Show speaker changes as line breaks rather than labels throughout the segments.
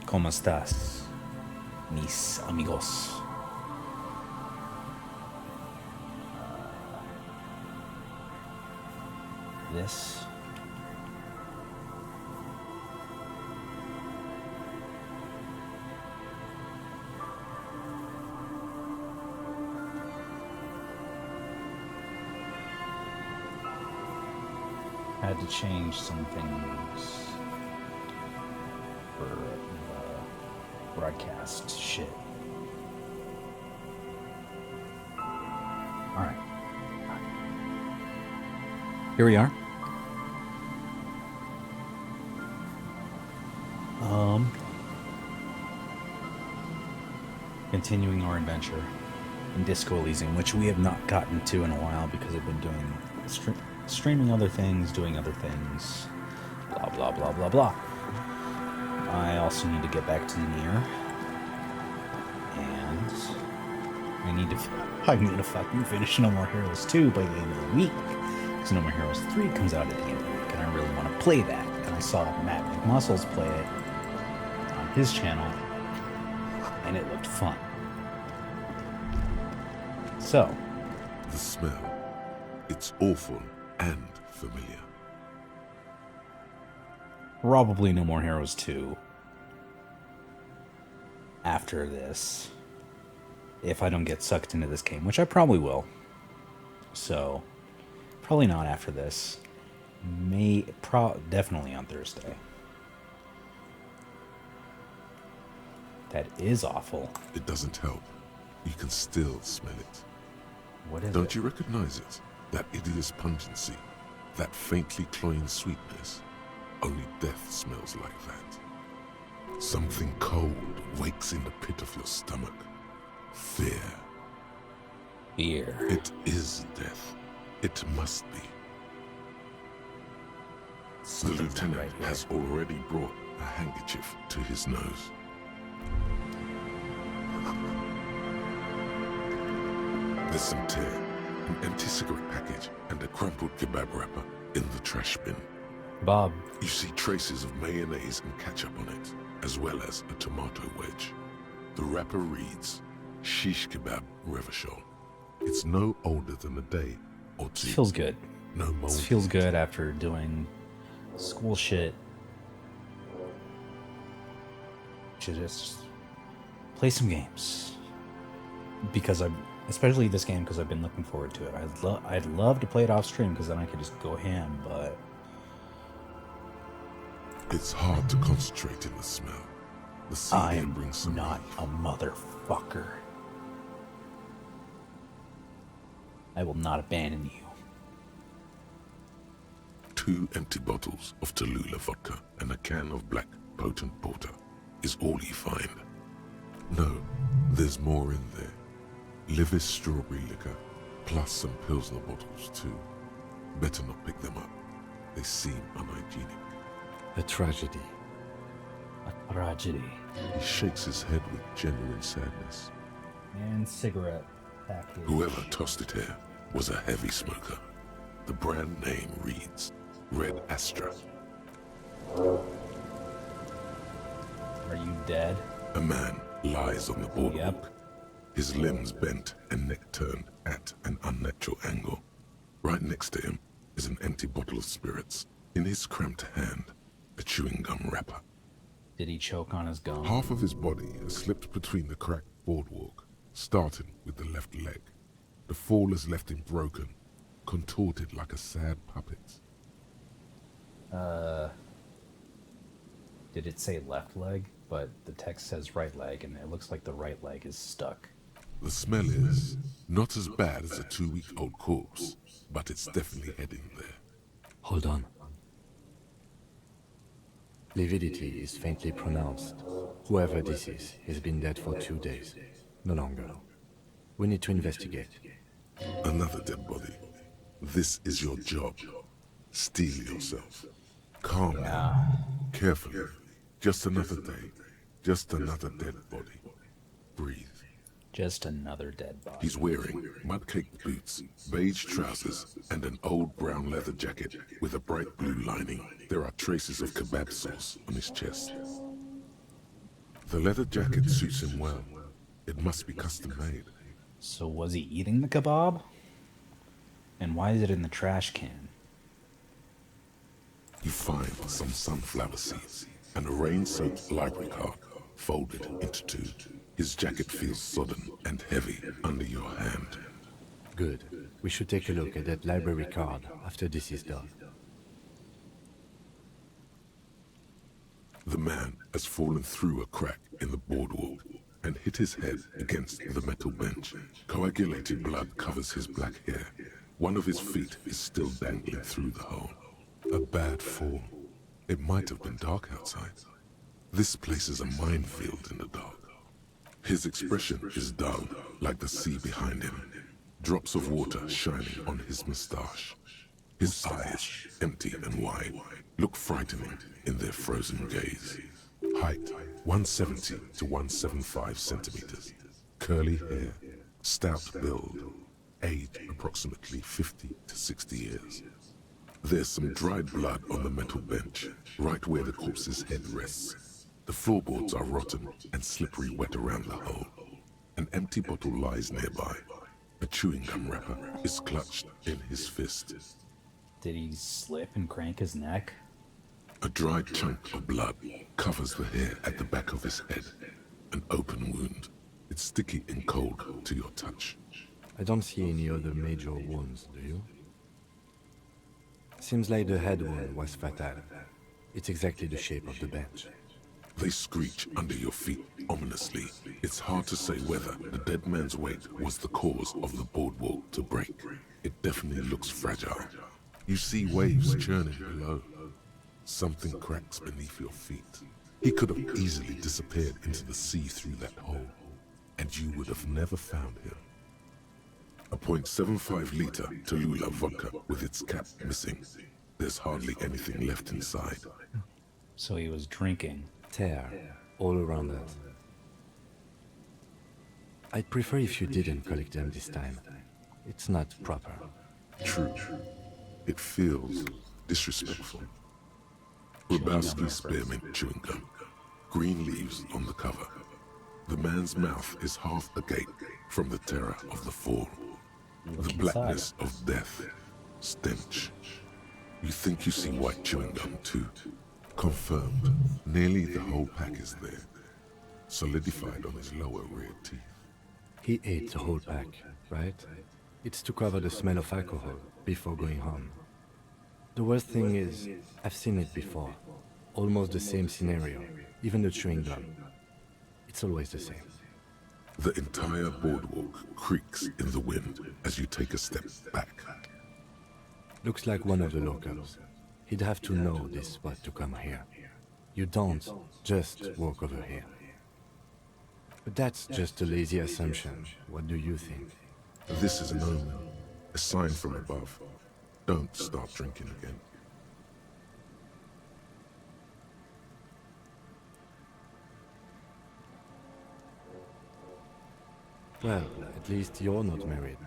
¿Cómo estás, mis amigos? This. Had to change some things for the broadcast shit. Alright. Here we are. Continuing our adventure in Disco Elysium, which we have not gotten to in a while because I've been doing streaming other things, doing other things, blah blah blah blah blah. I also need to get back to Nier, and I need to fucking finish No More Heroes 2 by the end of the week, because No More Heroes 3 comes out at the end of the week, and I really want to play that. And I saw Matt McMuscles play it on his channel, and it looked fun. So,
the smell, it's awful and familiar.
Probably No More Heroes 2 after this, if I don't get sucked into this game, which I probably will. So, probably not after this. Definitely on Thursday. That is awful.
It doesn't help. You can still smell it.
What is it?
Don't you recognize it? That hideous pungency, that faintly cloying sweetness. Only death smells like that. Something cold wakes in the pit of your stomach. Fear.
Fear.
It is death. It must be. The lieutenant has already brought a handkerchief to his nose. There's some tear, an empty cigarette package, and a crumpled kebab wrapper in the trash bin.
Bob.
You see traces of mayonnaise and ketchup on it, as well as a tomato wedge. The wrapper reads, Shish Kebab Revachol. It's no older than a day or two.
It feels good.
No mold.
It feels good after doing school shit. To just play some games. Especially this game, because I've been looking forward to it. I'd love to play it off stream, because then I could just go ham, but...
It's hard to concentrate in the smell. The sea brings some
not
relief.
a motherfucker. I will not abandon you.
2 empty bottles of Tallulah vodka and a can of black potent porter is all you find. No, there's more in there. Livis strawberry liquor, plus some Pilsner bottles too. Better not pick them up. They seem unhygienic.
A tragedy.
A tragedy.
He shakes his head with genuine sadness.
And cigarette package.
Whoever tossed it here was a heavy smoker. The brand name reads Red Astra.
Are you dead?
A man lies on the boardwalk.
Yep.
His limbs bent and neck turned at an unnatural angle. Right next to him is an empty bottle of spirits. In his cramped hand, a chewing gum wrapper.
Did he choke on his gum?
Half of his body has slipped between the cracked boardwalk, starting with the left leg. The fall has left him broken, contorted like a sad puppet.
Did it say left leg? But the text says right leg, and it looks like the right leg is stuck.
The smell is not as bad as a 2-week-old corpse, but it's definitely heading there.
Hold on. Lividity is faintly pronounced. Whoever this is has been dead for 2 days. No longer. We need to investigate.
Another dead body. This is your job. Steel yourself. Calm down. Carefully. Just another day. Just another dead body. Breathe.
Just another dead body.
He's wearing mud-caked boots, beige trousers, and an old brown leather jacket with a bright blue lining. There are traces of kebab sauce on his chest. The leather jacket suits him well. It must be custom made.
So was he eating the kebab? And why is it in the trash can?
You find some sunflower seeds and a rain-soaked library card folded into two. His jacket feels sodden and heavy under your hand.
Good. We should take a look at that library card after this is done.
The man has fallen through a crack in the boardwalk and hit his head against the metal bench. Coagulated blood covers his black hair. One of his feet is still dangling through the hole. A bad fall. It might have been dark outside. This place is a minefield in the dark. His expression is dull, like the sea behind him. Drops of water shining on his moustache. His eyes, empty and wide, look frightening in their frozen gaze. Height, 170 to 175 centimeters. Curly hair, stout build. Age, approximately 50 to 60 years. There's some dried blood on the metal bench, right where the corpse's head rests. The floorboards are rotten and slippery wet around the hole. An empty bottle lies nearby. A chewing gum wrapper is clutched in his fist.
Did he slip and crank his neck?
A dried chunk of blood covers the hair at the back of his head. An open wound. It's sticky and cold to your touch.
I don't see any other major wounds, do you? Seems like the head wound was fatal. It's exactly the shape of the bench.
They screech under your feet ominously. It's hard to say whether the dead man's weight was the cause of the boardwalk to break. It definitely looks fragile. You see waves churning below. Something cracks beneath your feet. He could have easily disappeared into the sea through that hole, and you would have never found him. A .75-liter Tallulah vodka with its cap missing. There's hardly anything left inside.
So he was drinking.
Tear all around us. I'd prefer if you didn't collect them this time. It's not proper.
True. It feels disrespectful. Lebowski spearmint chewing gum. Green leaves on the cover. The man's mouth is half agape from the terror of the fall. The blackness of death. Stench. You think you see white chewing gum too. Confirmed. Nearly the whole pack is there. Solidified on his lower rear teeth.
He ate the whole pack, right? It's to cover the smell of alcohol before going home. The worst thing is, I've seen it before. Almost the same scenario. Even the chewing gum. It's always the same.
The entire boardwalk creaks in the wind as you take a step back.
Looks like one of the locals. He'd have to know this spot to come here. You don't just walk over here. But that's just a lazy assumption. What do you think?
This is an omen, a sign from above. Don't start drinking again.
Well, at least you're not married.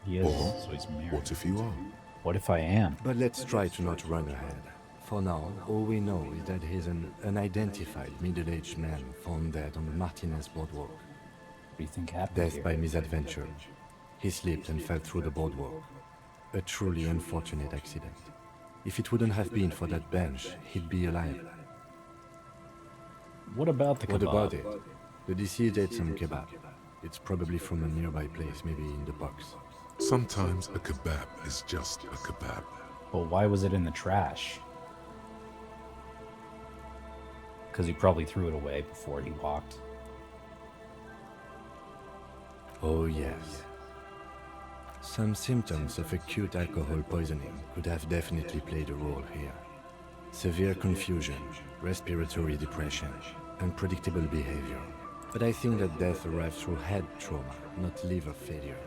He is,
Or,
so he's married.
what if you are?
What if I am?
But let's try to not run ahead. For now, all we know is that he's an unidentified middle-aged man found dead on the Martinez boardwalk.
What do you think happened
Death
here?
by misadventure. He slipped and fell through the boardwalk. A truly unfortunate accident. If it wouldn't have been for that bench, he'd be alive.
What about the kebab?
What about it? The deceased ate some kebab. It's probably from a nearby place, maybe in the box.
Sometimes a kebab is just a kebab.
Well, why was it in the trash? Because he probably threw it away before he walked.
Oh yes. Some symptoms of acute alcohol poisoning could have definitely played a role here. Severe confusion, respiratory depression, unpredictable behavior. But I think that death arrived through head trauma, not liver failure.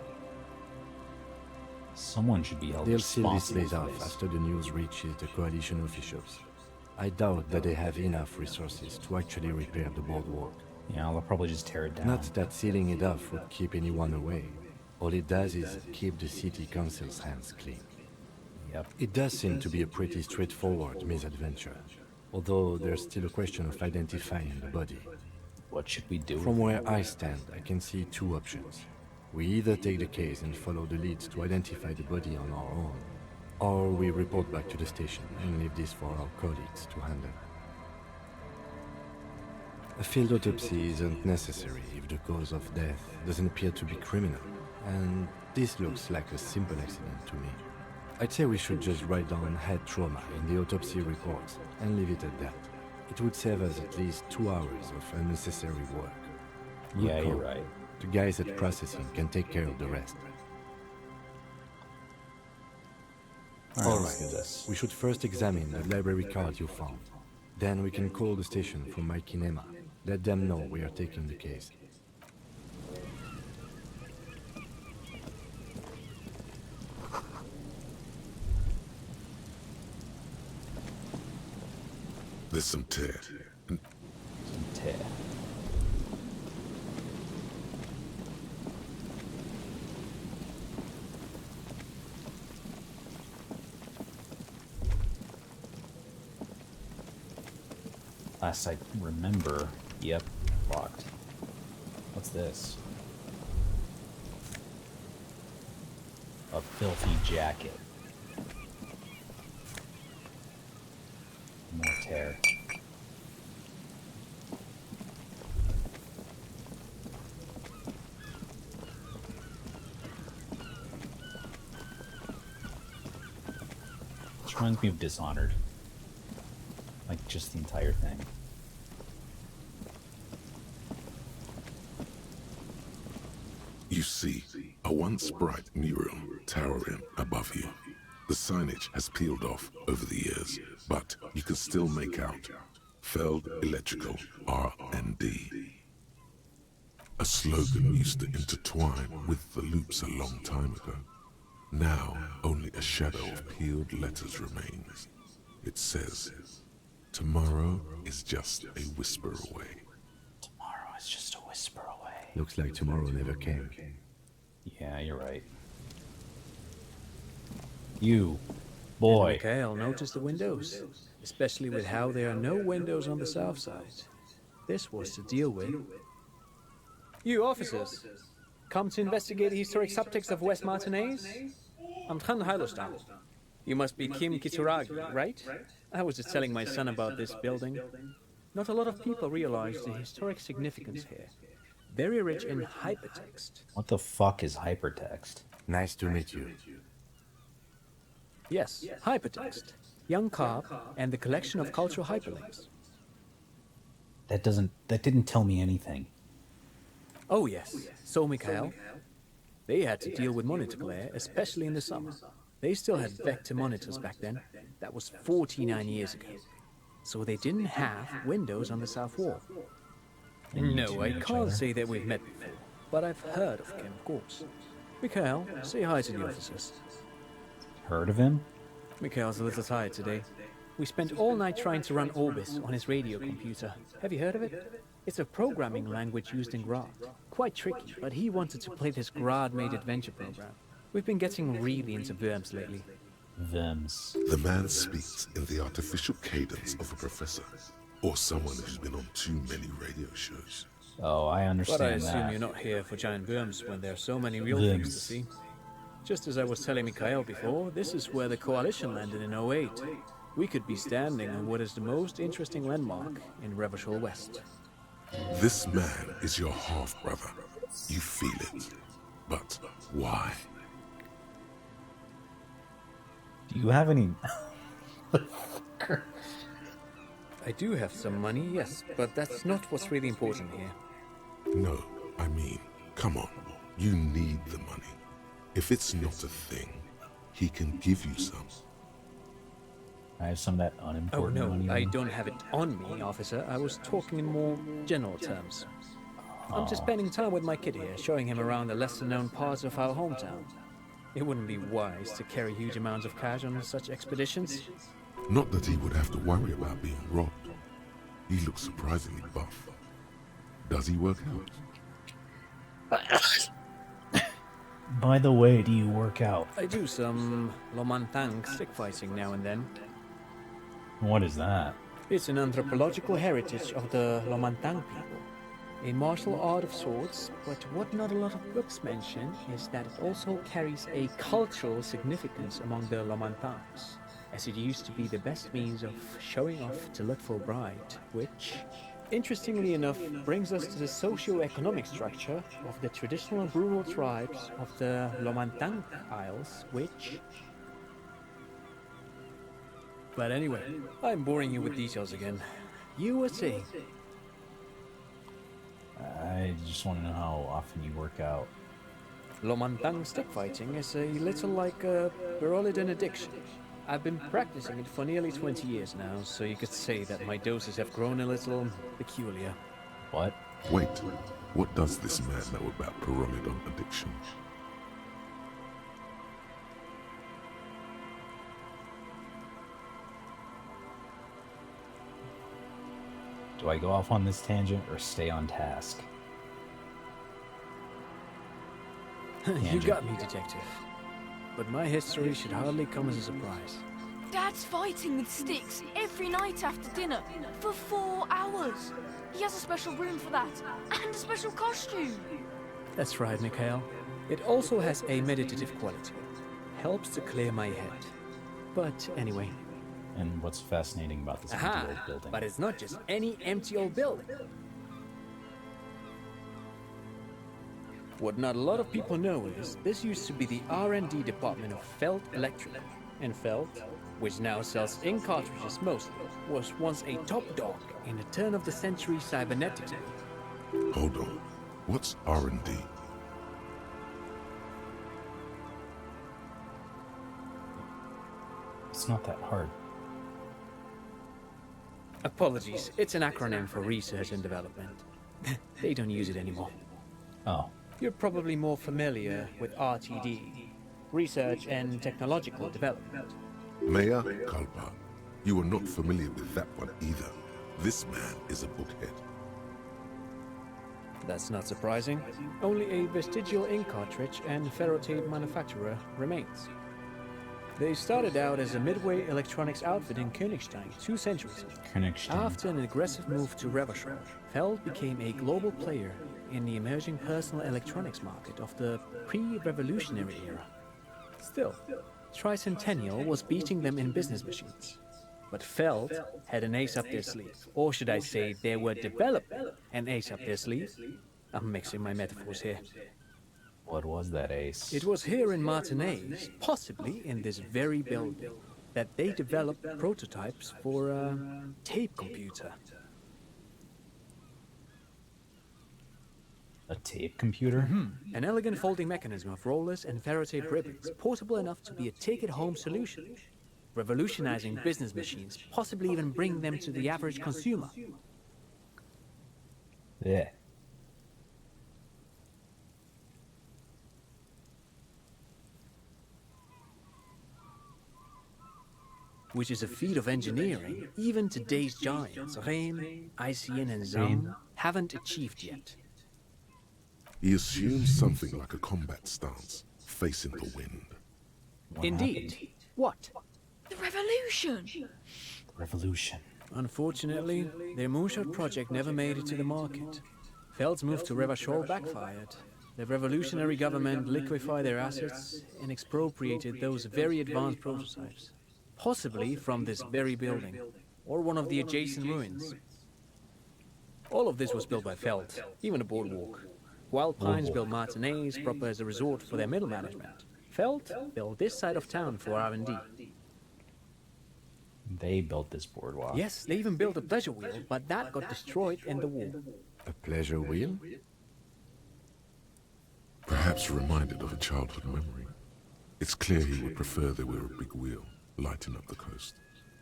Someone should be held
They'll seal this
responsible
place
for
off
this.
after the news reaches the coalition officials. I doubt that they have enough resources to actually repair the boardwalk.
Yeah, they'll probably just tear it down.
Not that sealing it off would keep anyone away. All it does is keep the city council's hands clean.
Yep.
It does seem to be a pretty straightforward misadventure, although there's still a question of identifying the body.
What should we do?
From where I stand, I can see two options. We either take the case and follow the leads to identify the body on our own, or we report back to the station and leave this for our colleagues to handle. A field autopsy isn't necessary if the cause of death doesn't appear to be criminal, and this looks like a simple accident to me. I'd say we should just write down head trauma in the autopsy reports and leave it at that. It would save us at least 2 hours of unnecessary work. Good
Yeah, you're
call.
right.
The guys at processing can take care of the rest.
All right, let's do this.
We should first examine the library card you found. Then we can call the station for Mike and Emma. Let them know we are taking the case.
There's some tear.
Tear. Last I remember, yep, locked. What's this? A filthy jacket. More tear. This reminds me of Dishonored. Like, just the entire thing.
You see a once bright mural towering above you. The signage has peeled off over the years, but you can still make out Feld Electrical R&D. A slogan used to intertwine with the loops a long time ago. Now, only a shadow of peeled letters remains. It says, "Tomorrow is just a whisper away."
Tomorrow is just a whisper away.
Looks like tomorrow never came.
Yeah, you're right. You, boy.
Mikhail noticed the windows, especially with how there are no windows on the south side. This was to deal with. You officers, come to investigate the historic subtext of West Martinez? I'm Tran Heilostam. You must be Kim Kitsuragi, right? I was just telling my son about this building. Not a lot of people realize the historic significance here. Very rich in hypertext.
What the fuck is hypertext?
Nice to meet you.
Yes, hypertext. Young Carp and the collection of cultural hyperlinks.
That didn't tell me anything.
Oh yes, so Mikhail. They had to deal with monitor glare, especially in the summer. They still had vector monitors back then. That was 49 years ago. So they didn't have windows on the south wall. No, I can't say that we've met before, but I've heard of Kim, of course. Mikhail, say hi to the officers.
Heard of him?
Mikhail's a little tired today. We spent all night trying to run Orbis on his radio computer. Have you heard of it? It's a programming language used in Grad. Quite tricky, but he wanted to play this Grad-made adventure program. We've been getting really into Worms lately.
Vims.
The man speaks in the artificial cadence of a professor, or someone who's been on too many radio shows.
Oh, I understand
But I assume
that.
you're not here for giant worms when there are so many real things to see. Just as I was telling Mikhail before, this is where the Coalition landed in '08. We could be standing on what is the most interesting landmark in Revachol West.
This man is your half-brother. You feel it. But why?
Do you have any...
I do have some money, yes, but that's not what's really important here.
No, I mean, come on. You need the money. If it's not a thing, he can give you some.
I have some of that
Oh
unimportant money.
no, I don't have it on me, officer. I was talking in more general terms. I'm just spending time with my kid here, showing him around the lesser-known parts of our hometown. It wouldn't be wise to carry huge amounts of cash on such expeditions.
Not that he would have to worry about being robbed. He looks surprisingly buff. Does he work out?
By the way, do you work out?
I do some Lomantang stick fighting now and then.
What is that?
It's an anthropological heritage of the Lomantang people. A martial art of sorts, but what not a lot of books mention is that it also carries a cultural significance among the Lomantangs, as it used to be the best means of showing off to look for a bride, which, interestingly enough, brings us to the socio-economic structure of the traditional rural tribes of the Lomantang Isles, which... But anyway, I'm boring you with details again. You were saying...
I just want to know how often you work out.
Lomantang stick fighting is a little like a Berolidin addiction. I've been practicing it for nearly 20 years now, so you could say that my doses have grown a little peculiar.
What?
Wait, what does this man know about Pyrrolidon addiction?
Do I go off on this tangent or stay on task?
You got me, detective. But my history should hardly come as a surprise.
Dad's fighting with sticks every night after dinner for 4 hours. He has a special room for that and a special costume.
That's right, Mikhail. It also has a meditative quality. Helps to clear my head. But anyway.
And what's fascinating about this empty old building?
But it's not just any empty old building. What not a lot of people know is this used to be the R&D department of Felt Electric. And Felt, which now sells ink cartridges mostly, was once a top dog in the turn-of-the-century cybernetics.
Hold on, what's R&D?
It's not that hard.
Apologies, it's an acronym for research and development. They don't use it anymore.
Oh.
You're probably more familiar with RTD, Research and Technological Development.
Maya Kalpa, you are not familiar with that one either. This man is a bookhead.
That's not surprising. Only a vestigial ink cartridge and ferrotape manufacturer remains. They started out as a midway electronics outfit in Königstein 2 centuries ago. After an aggressive move to Revachol, Feld became a global player in the emerging personal electronics market of the pre-revolutionary era. Still, Tricentennial was beating them in business machines. But Feld had an ace up their sleeve. Or should I say, they were developing an ace up their sleeve? I'm mixing my metaphors here.
What was that ace?
It was here in Martinez, possibly in this very building, that they developed prototypes for a tape computer.
A tape computer?
An elegant folding mechanism of rollers and ferrotape ribbons, portable enough to be a take-it-home solution, revolutionizing business machines, possibly even bringing them to the average consumer.
Yeah.
Which is a feat of engineering even today's giants, Rehm, ICN and Zam, haven't achieved yet.
He assumes something like a combat stance, facing the wind.
Indeed. What?
The revolution!
Revolution.
Unfortunately, their moonshot project never made it to the market. Feld's move to Revachol backfired. The revolutionary government liquefied their assets and expropriated those very advanced prototypes. Possibly from this very building, or one of the adjacent ruins. All of this was built by Feld, even a boardwalk. Wild Pines built Martinez proper as a resort for their middle management. Feld built this side of town for R&D.
They built this boardwalk.
Yes, they even built a pleasure wheel, but that got destroyed in the war.
A pleasure wheel?
Perhaps reminded of a childhood memory. It's clear he would prefer there were a big wheel, lighting up the coast.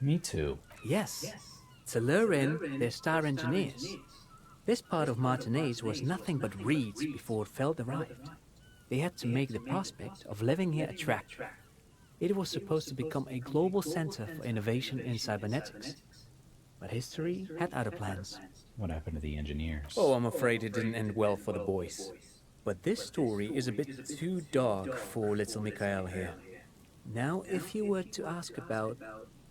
Me too.
Yes, to lure in their star engineers. This part of Martinez was nothing but reeds before Feld arrived. They had to make the prospect of living here attractive. It was supposed to become a global center for innovation in cybernetics. But history had other plans.
What happened to the engineers?
Oh, I'm afraid it didn't end well for the boys. But this story is a bit too dark for little Mikhail here. Now, if you were to ask about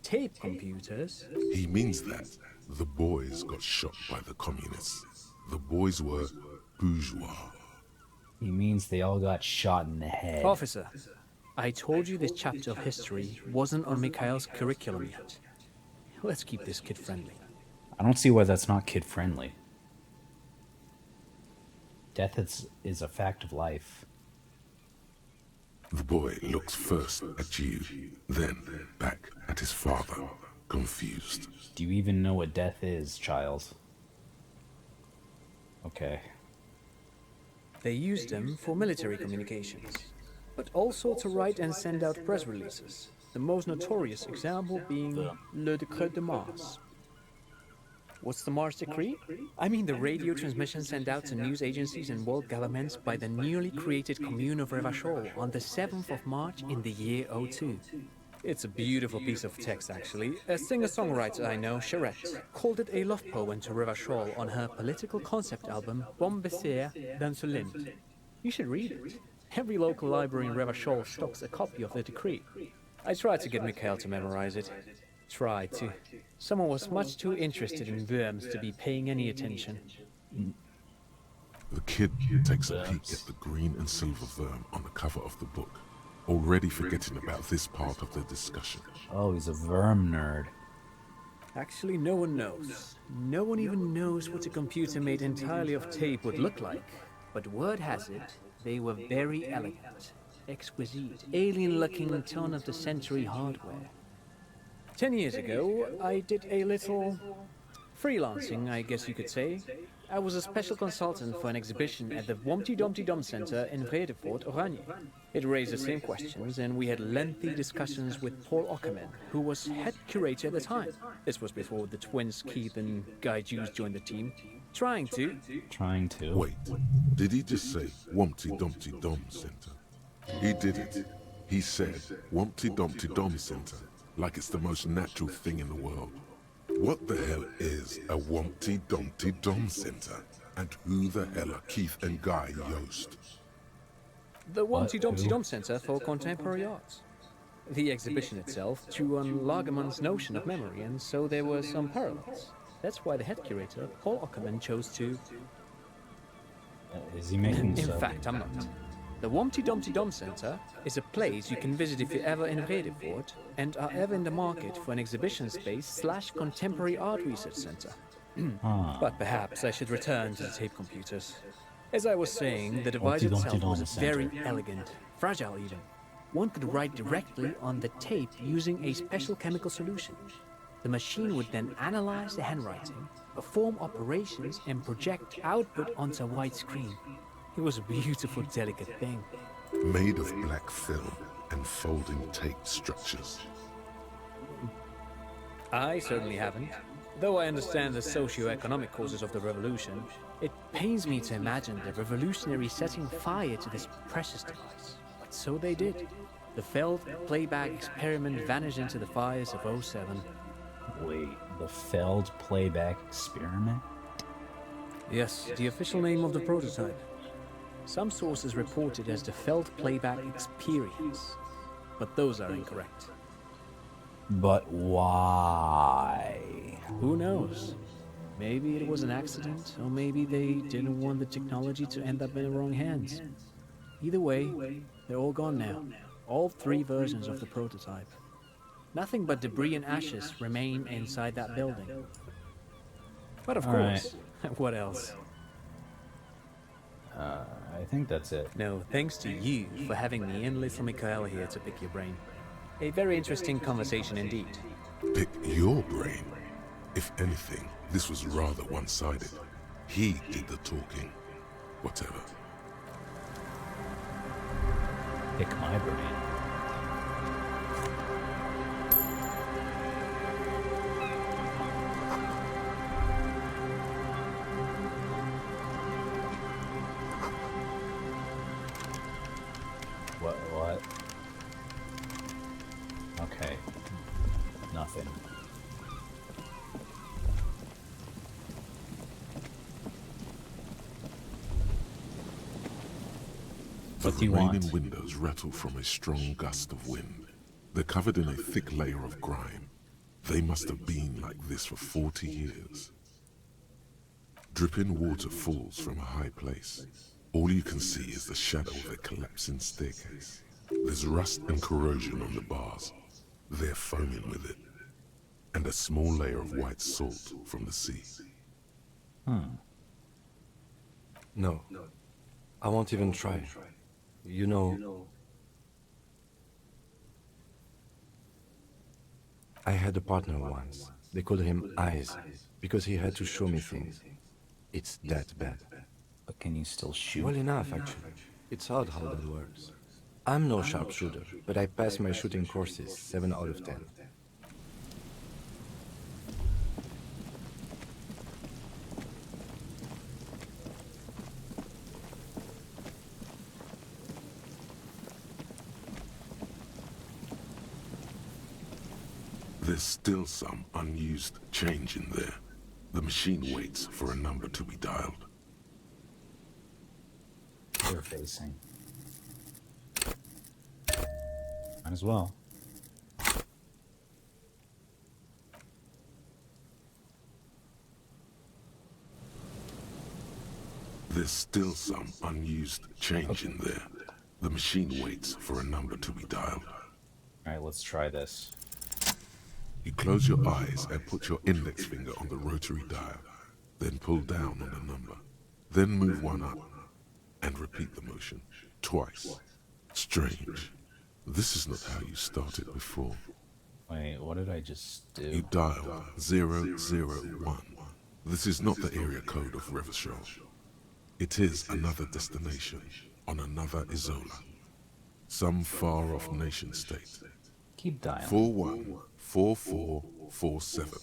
tape computers...
He means that the boys got shot by the communists. The boys were bourgeois.
He means they all got shot in the head.
Officer, I told you this chapter of history wasn't on Mikhail's curriculum yet. Let's keep this kid-friendly.
I don't see why that's not kid-friendly. Death is a fact of life.
The boy looks first at you, then back at his father, confused.
Do you even know what death is, child? Okay.
They used them for military communications, but also to write and send out press releases. The most notorious example being Le Décret de Mars. What's the Mars Decree? I mean the radio transmission sent out to news agencies and world governments by the newly created Commune of Revachol on the 7th of March in the year 02. It's a beautiful piece of text, actually. A singer-songwriter I know, Charette, called it a love poem to Revachol on her political concept album, Bon Baiser d'Insolente. You should read it. Every local library in Revachol stocks a copy of the decree. I tried to get Mikhail to memorize it. Tried to. Someone was much too interested in worms to be paying any attention.
The kid takes a peek at the green and silver worm on the cover of the book, already forgetting about this part of the discussion.
Oh, he's a worm nerd.
Actually, no one knows. No one even knows what a computer made entirely of tape would look like. But word has it, they were very elegant, exquisite, alien-looking turn-of-the-century hardware. 10 years ago, I did a little freelancing, I guess you could say. I was a special consultant for an exhibition at the Humpty Dumpty Dum Center in Vredefort, Oranje. It raised the same questions, and we had lengthy discussions with Paul Ockerman, who was head curator at the time. This was before the twins Keith and Guy Juice joined the team. Trying to.
Wait, did he just say Humpty Dumpty Dum Center? He did it. He said Humpty Dumpty Dum Center, like it's the most natural thing in the world. What the hell is a Humpty Dumpty Dum Center? And who the hell are Keith and Guy Yost?
The Humpty Dumpty Dum Center for Contemporary Arts. The exhibition itself drew on Lagerman's notion of memory, and so there were some parallels. That's why the head curator, Paul Ockerman, chose to...
Is he making
In fact, I'm not. The Humpty Dumpty Dum Center is a place you can visit if you're ever in Vredefort and are ever in the market for an exhibition space / contemporary art research center. But perhaps I should return to the tape computers. As I was saying, the device itself was very elegant, fragile even. One could write directly on the tape using a special chemical solution. The machine would then analyze the handwriting, perform operations, and project output onto a white screen. It was a beautiful, delicate thing.
Made of black film and folding tape structures.
I certainly haven't. Though I understand the socio-economic causes of the revolution, it pains me to imagine the revolutionaries setting fire to this precious device. But so they did. The failed playback experiment vanished into the fires of 07.
Wait, the failed playback experiment?
Yes, the official name of the prototype. Some sources report it as the failed playback experience, but those are incorrect.
But why?
Who knows? Maybe it was an accident, or maybe they didn't want the technology to end up in the wrong hands. Either way, they're all gone now. All 3 versions of the prototype. Nothing but debris and ashes remain inside that building. But of course, what else?
I think that's it.
No, thanks to you for having me and little Mikhail here to pick your brain. A very interesting conversation indeed.
Pick your brain. If anything, this was rather one-sided. He did the talking. Whatever.
Pick my brain. What? Okay. Nothing.
The
What do you
remaining
want?
windows rattle from a strong gust of wind. They're covered in a thick layer of grime. They must have been like this for 40 years. Dripping water falls from a high place. All you can see is the shadow of a collapsing staircase. There's rust and corrosion on the bars. They're foaming with it. And a small layer of white salt from the sea.
No. I won't even try. You know... I had a partner once. They called him Eyes, because he had to show me things. It's that bad.
But can you still shoot?
Well enough, actually. It's odd how that works. I'm no sharpshooter, but I passed my shooting courses 7 out of 10.
There's still some unused change in there. The machine waits for a number to be dialed.
You're facing. Might as well.
There's still some unused change in there. The machine waits for a number to be dialed.
Alright, let's try this.
You close your eyes and put your index finger on the rotary dial. Then pull down on the number. Then move one up. And repeat the motion. Twice. Strange. This is not how you started before.
Wait, what did I just do?
You dialed 001. This is not the area code of Revachol. It is another destination on another Isola. Some far-off nation-state.
Keep dialing.
414447.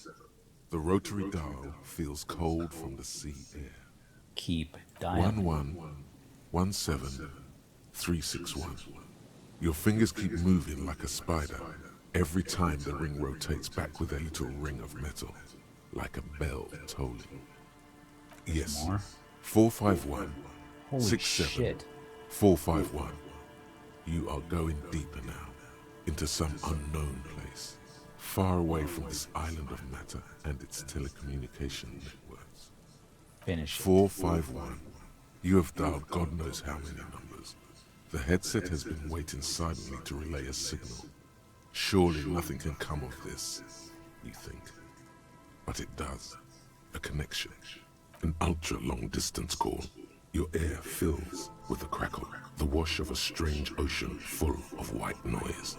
The rotary dial feels cold from the sea air.
Keep dialing.
1117361. Your fingers keep moving like a spider. Every time the ring rotates back with a little ring of metal, like a bell tolling. Yes.
More?
451
Holy
67
shit.
451. You are going deeper now, into some unknown place, far away from this island of matter and its telecommunication networks.
Finish it.
451. You have dialed God knows how many numbers. The headset has been waiting silently to relay a signal. Surely nothing can come of this, you think. But it does. A connection. An ultra-long distance call. Your air fills with the crackle, the wash of a strange ocean full of white noise.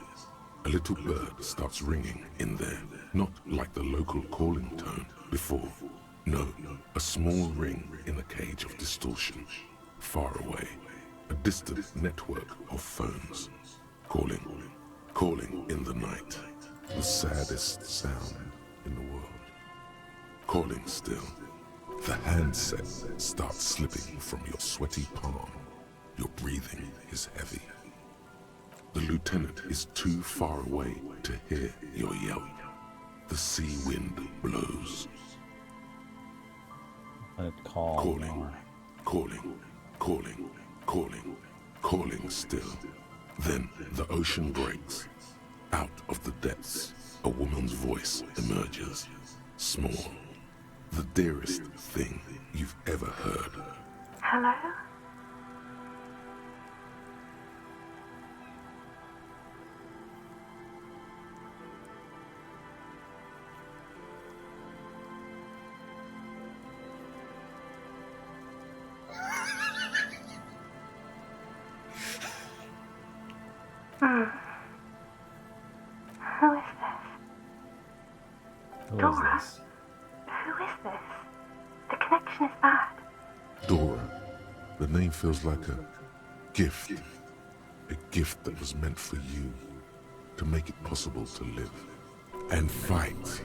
A little bird starts ringing in there, not like the local calling tone before. No, a small ring in a cage of distortion, far away. A distant network of phones. Calling in the night. The saddest sound in the world. Calling still. The handset starts slipping from your sweaty palm. Your breathing is heavy. The lieutenant is too far away to hear your yelp. The sea wind blows.
Let it call more.
Calling still. Then the ocean breaks. Out of the depths, a woman's voice emerges. Small. The dearest thing you've ever heard.
Hello? Who is this?
Who is
Dora?
this?
Who is this? The connection is bad.
Dora. The name feels like a gift. A gift that was meant for you. To make it possible to live. And fight.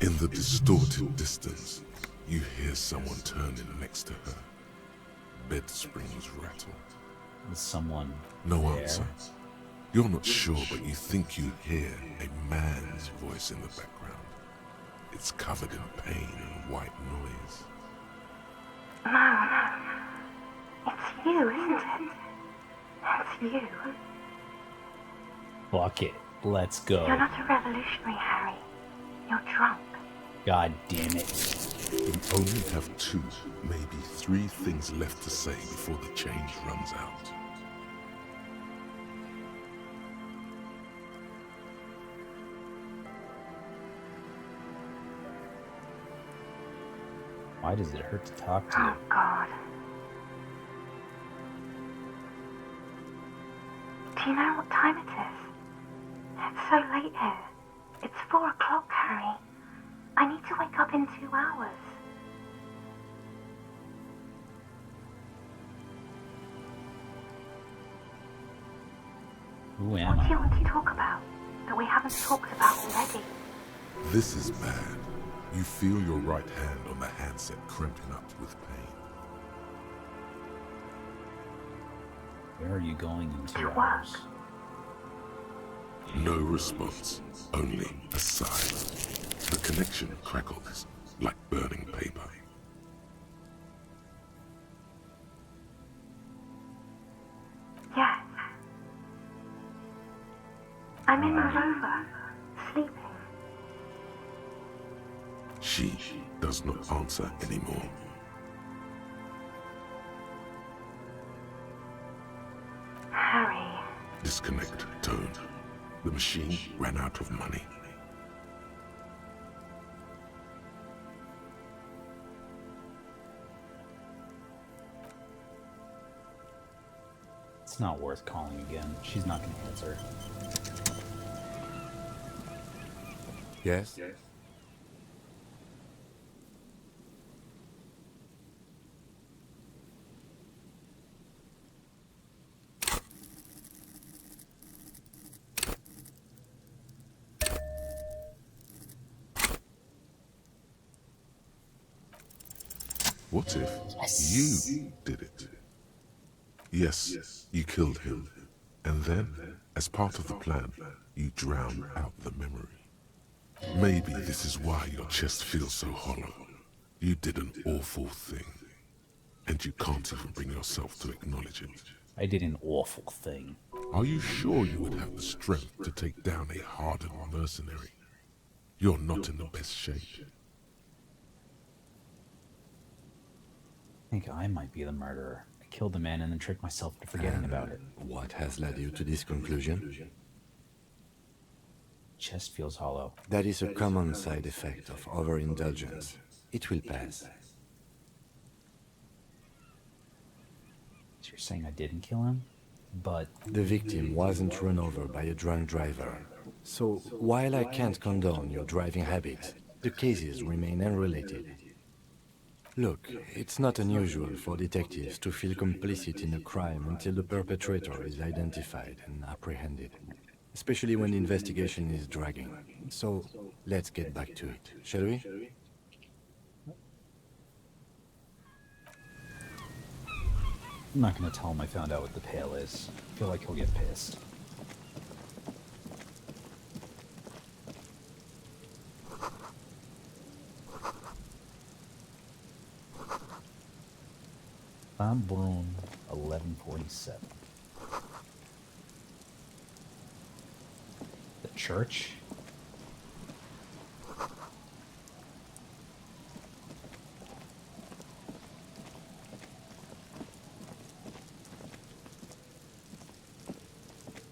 In the distorted distance, you hear someone turning next to her. Bed springs rattle.
Is someone
No
there?
answer. You're not sure, but you think you hear a man's voice in the background. It's covered in pain and white noise.
No. It's you, isn't it? That's you.
Fuck it. Let's go.
You're not a revolutionary, Harry. You're drunk.
God damn it.
You only have 2, maybe 3 things left to say before the change runs out.
Why does it hurt to talk to you?
Oh, God. Do you know what time it is? It's so late here. It's 4 o'clock, Harry. I need to wake up in 2 hours.
Who am
What do you
I?
want to talk about that we haven't talked about already?
This is bad. You feel your right hand on the handset cramping up with pain.
Where are you going in 2
To work.
hours?
No response, only a sigh. The connection crackles like burning paper.
Yes. I'm in my rover, sleeping.
She does not answer anymore.
Harry.
Disconnect tone. The machine ran out of money.
It's not worth calling again. She's not going to answer.
Yes?
What if you did it? Yes, you killed him. And then, as part of the plan, you drowned out the memory. Maybe this is why your chest feels so hollow. You did an awful thing. And you can't even bring yourself to acknowledge it.
I did an awful thing.
Are you sure you would have the strength to take down a hardened mercenary? You're not in the best shape.
I think I might be the murderer. I killed the man and then tricked myself into forgetting about it.
What has led you to this conclusion?
Chest feels hollow.
That is a common side effect of overindulgence. It will pass.
So you're saying I didn't kill him? But
The victim wasn't run over by a drunk driver. So, while I can't condone your driving habits, the cases remain unrelated. Look, it's not unusual for detectives to feel complicit in a crime until the perpetrator is identified and apprehended, especially when the investigation is dragging. So, let's get back to it, shall we?
I'm not going to tell him I found out what the pail is. I feel like he'll get pissed. Boom, 1147. The church?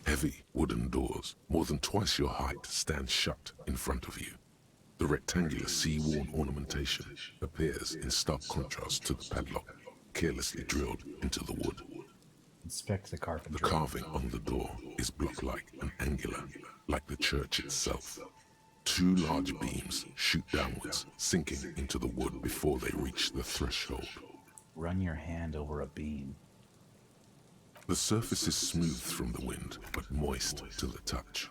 Heavy wooden doors, more than twice your height, stand shut in front of you. The rectangular sea-worn ornamentation appears in stark contrast to the padlock, carelessly drilled into the wood.
Inspect the
The
carpentry.
carving on the door is block-like and angular, like the church itself. 2 large beams shoot downwards, sinking into the wood before they reach the threshold.
Run your hand over a beam.
The surface is smooth from the wind, but moist to the touch.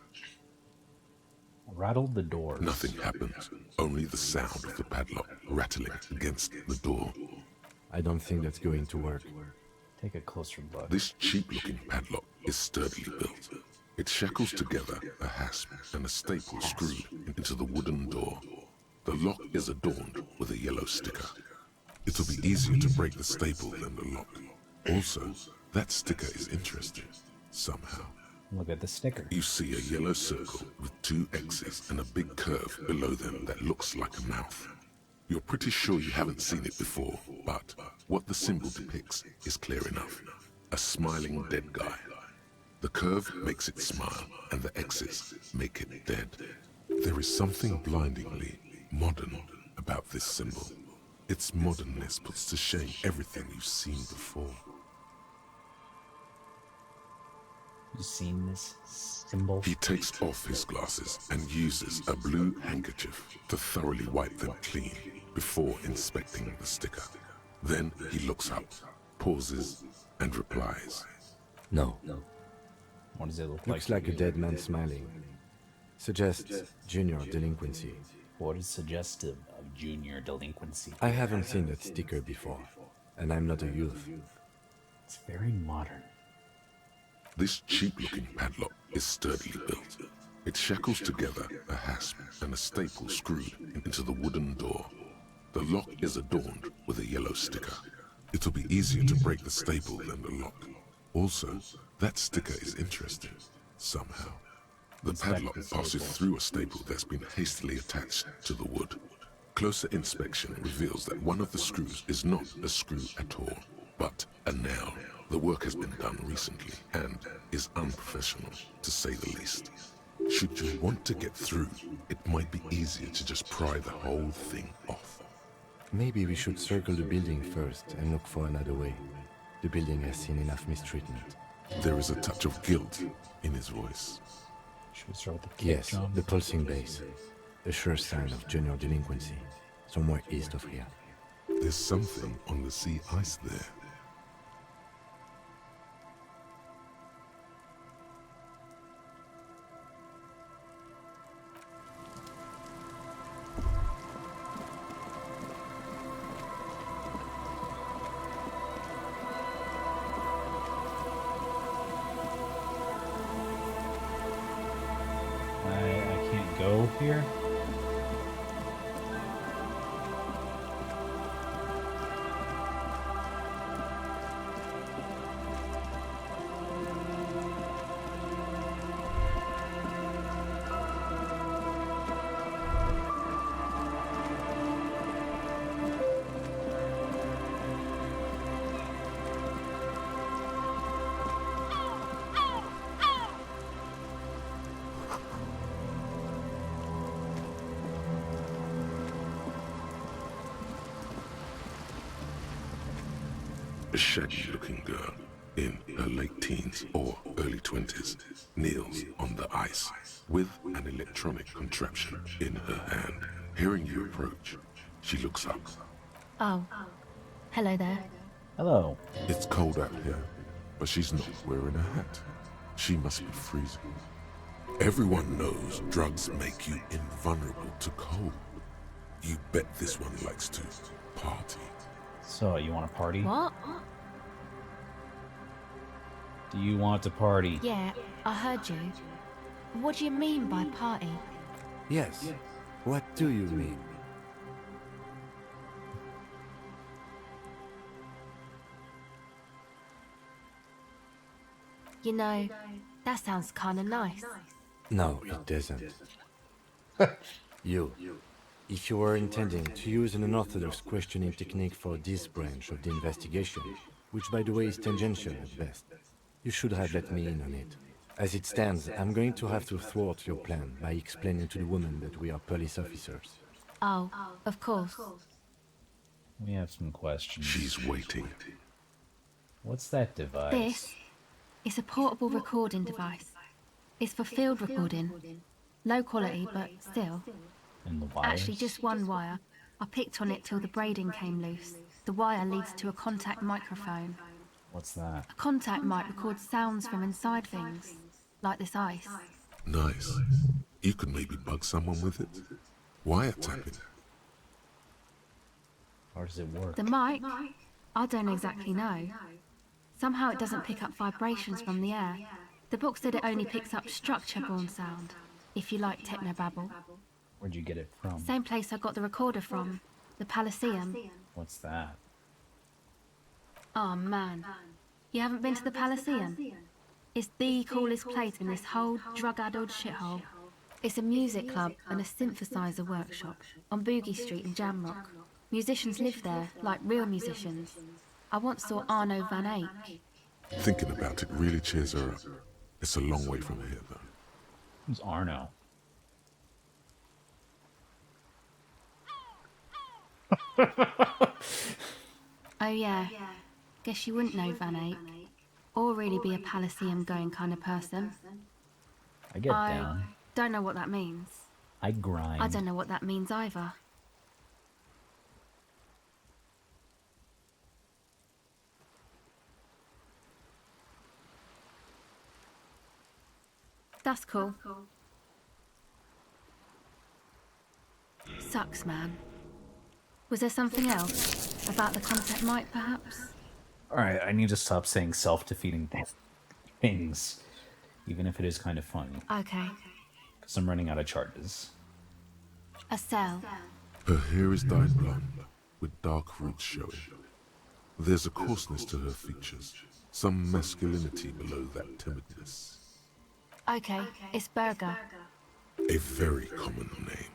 Rattled the doors.
Nothing happens, only the sound of the padlock rattling against the door.
I don't think that's going to work.
Take a closer look.
This cheap-looking padlock is sturdily built. It shackles together a hasp and a staple screwed into the wooden door. The lock is adorned with a yellow sticker. It'll be easier to break the staple than the lock. Also, That sticker is interesting, somehow.
Look at the sticker.
You see a yellow circle with 2 X's and a big curve below them that looks like a mouth. You're pretty sure you haven't seen it before, but what the symbol depicts is clear enough. A smiling dead guy. The curve makes it smile, and the X's make it dead. There is something blindingly modern about this symbol. Its modernness puts to shame everything you've seen before.
You seen this symbol?
He takes off his glasses and uses a blue handkerchief to thoroughly wipe them clean before inspecting the sticker. Then he looks up, pauses, and replies.
No.
What does it look like?
Looks like a dead man smiling. Suggests junior delinquency.
What is suggestive of junior delinquency?
I haven't seen that sticker before, and I'm not a youth.
It's very modern.
This cheap-looking padlock is sturdily built. It shackles together a hasp and a staple screwed into the wooden door. The lock is adorned with a yellow sticker. It'll be easier to break the staple than the lock. Also, that sticker is interesting, somehow. The padlock passes through a staple that's been hastily attached to the wood. Closer inspection reveals that one of the screws is not a screw at all, but a nail. The work has been done recently and is unprofessional, to say the least. Should you want to get through, it might be easier to just pry the whole thing off.
Maybe we should circle the building first and look for another way. The building has seen enough mistreatment.
There is a touch of guilt in his voice.
Should we start with the kick
Yes,
drum?
the pulsing base. A sure sign of junior delinquency. Somewhere east of here.
There's something on the sea ice there.
I can't go here.
A shaggy-looking girl in her late teens or early 20s kneels on the ice with an electronic contraption in her hand. Hearing you approach, she looks up.
Oh, hello there.
Hello.
It's cold out here, but she's not wearing a hat. She must be freezing. Everyone knows drugs make you invulnerable to cold. You bet this one likes to party.
So, you want to party?
What?
Do you want to party?
Yeah, I heard you. What do you mean by party?
Yes. What do you mean?
You know, that sounds kinda nice.
No, it doesn't. If you were intending to use an unorthodox questioning technique for this branch of the investigation, which by the way is tangential at best, you should have let me in on it. As it stands, I'm going to have to thwart your plan by explaining to the woman that we are police officers.
Oh, of course.
We have some questions.
She's waiting.
What's that device?
This is a portable recording device. It's for field recording. Low quality, but still.
And the wires?
Actually, just one wire. I picked on it till the braiding came loose. The wire leads to a contact microphone.
What's that?
A contact mic records sounds from inside things, like this ice.
Nice. You could maybe bug someone with it. Wiretapping.
How does it work?
The mic? I don't exactly know. Somehow it doesn't pick up vibrations from the air. The book said it only picks up structure-borne sound, if you like technobabble.
Where'd you get it from?
Same place I got the recorder from, the Elysium.
What's that?
Oh man, You haven't been to the Palaceum? It's the coolest place in this whole drug-addled shithole. It's a music club and a synthesizer workshop on Boogie Street in Jamrock. Musicians live there, like real musicians. I once saw Arno van Eyck.
Thinking about it really cheers her up. It's a long way from here, though.
Who's Arno?
Oh yeah, guess you wouldn't know Van Eyck. Or really be a Palaceum going kind of person.
I get down.
Don't know what that means.
I grind.
I don't know what that means either. That's cool. Sucks, man. Was there something else? About the concept mic, perhaps?
Alright, I need to stop saying self-defeating things. Even if it is kind of funny.
Okay.
Because I'm running out of charges.
A cell.
Her hair is dyed blonde, with dark roots showing. There's a coarseness to her features, some masculinity below that timidness.
Okay, it's Berger.
A very common name.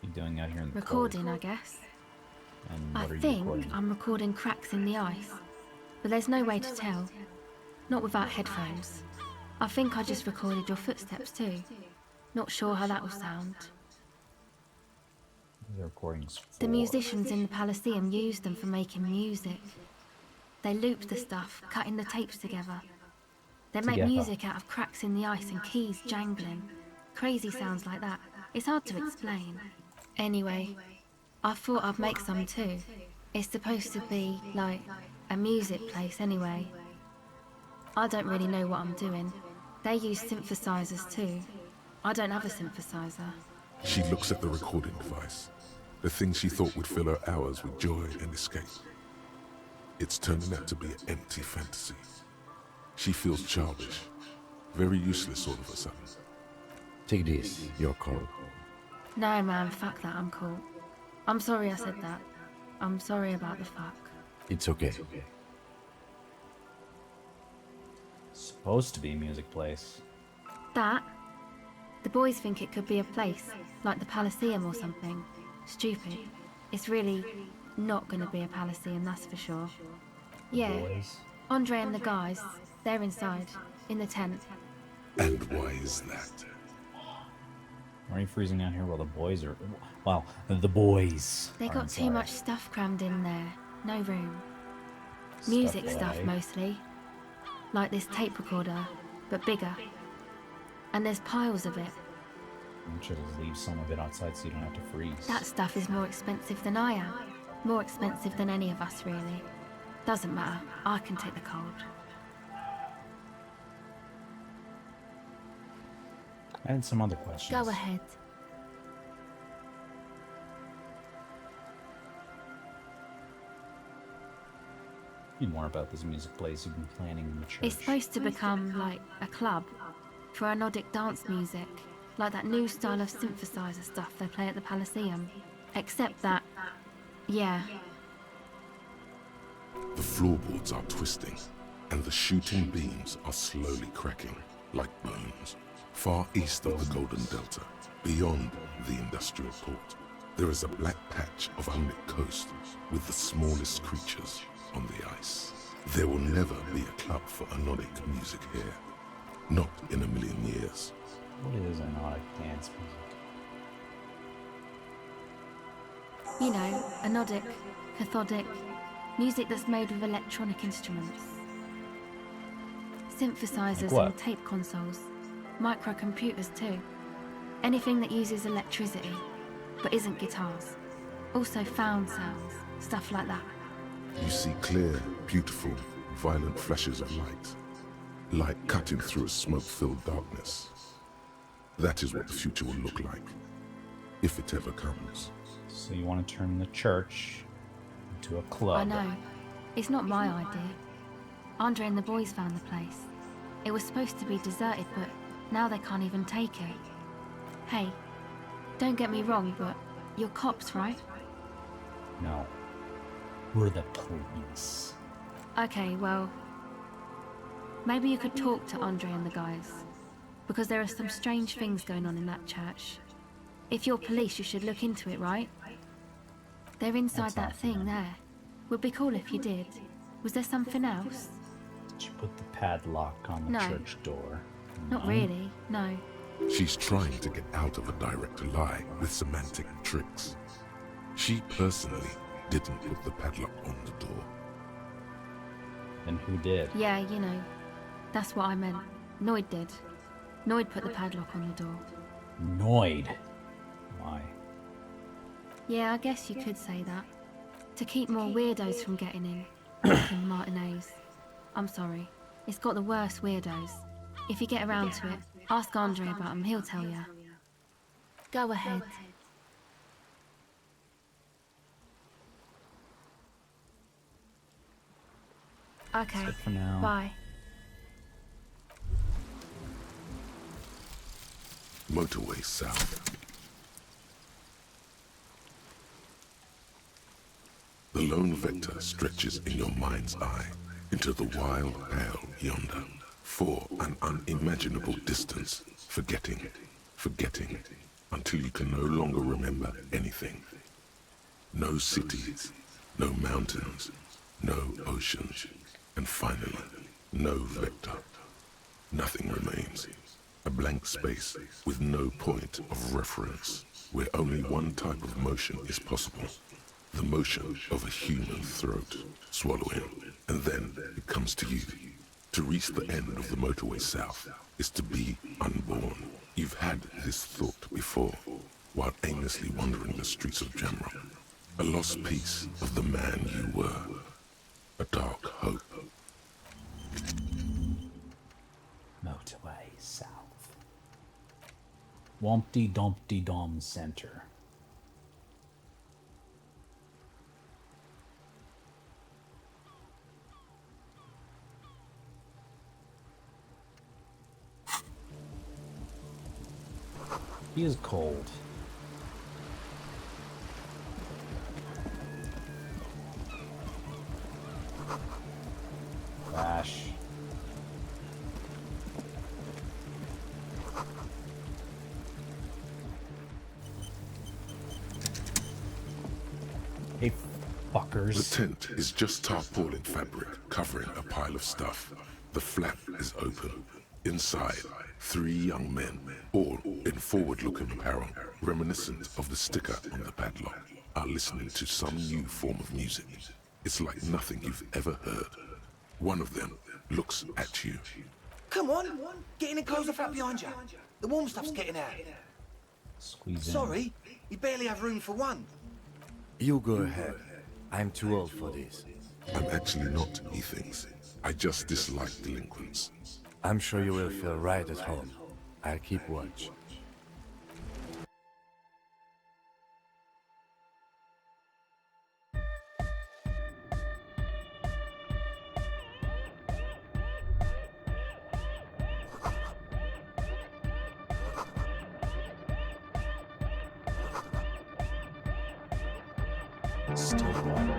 What are you doing out here in the
Recording,
cold?
I guess.
And
I
what are you
think
recording?
I'm recording cracks in the ice. But there's no way to tell. Not without headphones. I think I just recorded your footsteps too. Not sure how that will sound.
The recordings for...
The musicians in the Palaceum used them for making music. They looped the stuff, cutting the tapes together. They make music out of cracks in the ice and keys jangling. Crazy sounds like that. It's hard to explain. Anyway, I thought I'd make some too. It's supposed to be, like, a music place anyway. I don't really know what I'm doing. They use synthesizers too. I don't have a synthesizer.
She looks at the recording device, the thing she thought would fill her hours with joy and escape. It's turning out to be an empty fantasy. She feels childish, very useless all of a sudden.
Take this, your call.
No man, fuck that, I'm cool. I'm sorry I said that. I'm sorry about the fuck.
It's okay.
Supposed to be a music place.
That? The boys think it could be a place, like the Palaceum or something. Stupid. It's really not gonna be a Palaceum, that's for sure. Yeah,
Boys.
Andre and the guys, they're inside, in the tent.
And why is that?
Why are you freezing out here while the boys are... Well, the boys
They
are
got too
inside.
much stuff crammed in there. No room. Music stuff
like-
mostly. Like this tape recorder, but bigger. And there's piles of it.
You should leave some of it outside so you don't have to freeze.
That stuff is more expensive than I am. More expensive than any of us, really. Doesn't matter. I can take the cold.
I had some other questions.
Go ahead.
Need more about this music place you've been planning in the church.
It's supposed to become like a club for Nordic dance music, like that new style of synthesizer stuff they play at the Palaceum. Except that, yeah,
The floorboards are twisting, and the shooting beams are slowly cracking, like bones. Far east of the Golden Delta, beyond the industrial port, there is a black patch of unlit coast with the smallest creatures on the ice. There will never be a club for Anodic music here. Not in a million years.
What is Anodic dance music?
you know, anodic, cathodic, music that's made with electronic instruments. Synthesizers
Like what?
and tape consoles, microcomputers too. Anything that uses electricity, but isn't guitars. Also found sounds, stuff like that.
You see clear, beautiful, violent flashes of light. Light cutting through a smoke-filled darkness. That is what the future will look like, if it ever comes.
So you want to turn the church into a club?
I know. It's not my idea. Andre and the boys found the place. It was supposed to be deserted, but now they can't even take it. Hey, don't get me wrong, but you're cops, right?
No. We're the police.
Okay, well, Maybe you could talk to Andre and the guys. Because there are some strange things going on in that church. If you're police, you should look into it, right? They're inside that thing there. Would be cool if you did. Was there something else?
Did you put the padlock on the church door?
Not really, no.
She's trying to get out of a direct lie with semantic tricks. She personally didn't put the padlock on the door.
Then who did?
Yeah, you know. That's what I meant. Noid did. Noid put the padlock on the door.
Noid? Why?
Yeah, I guess you could say that. To keep more weirdos from getting in. Fucking Martinez. I'm sorry. It's got the worst weirdos. If you get around to it, ask Andre about them, he'll tell you. Go ahead. Okay,
That's it for now.
bye.
Motorway south. The lone vector stretches in your mind's eye into the wild pale yonder, for an unimaginable distance, forgetting, until you can no longer remember anything. No cities, no mountains, no oceans, and finally, no vector. Nothing remains. A blank space with no point of reference, where only one type of motion is possible. The motion of a human throat, swallowing, and then it comes to you. To reach the end of the motorway south is to be unborn. You've had this thought before, while aimlessly wandering the streets of Jamrock. A lost piece of the man you were. A dark hope.
Motorway south. Wompty Dumpty Dom Center. He is cold. Flash. Hey, fuckers.
The tent is just tarpaulin fabric covering a pile of stuff. The flap is open. Inside, 3 young men, all in forward-looking apparel, reminiscent of the sticker on the padlock, are listening to some new form of music. It's like nothing you've ever heard. One of them looks at you.
Come on, get in and close the flap behind you. The warm stuff's getting out.
Squeeze in.
Sorry, you barely have room for one.
You go ahead. I'm too old for this.
I'm actually not, he thinks. I just dislike delinquents.
I'm sure you will feel right at home. I'll keep watch.
Still water.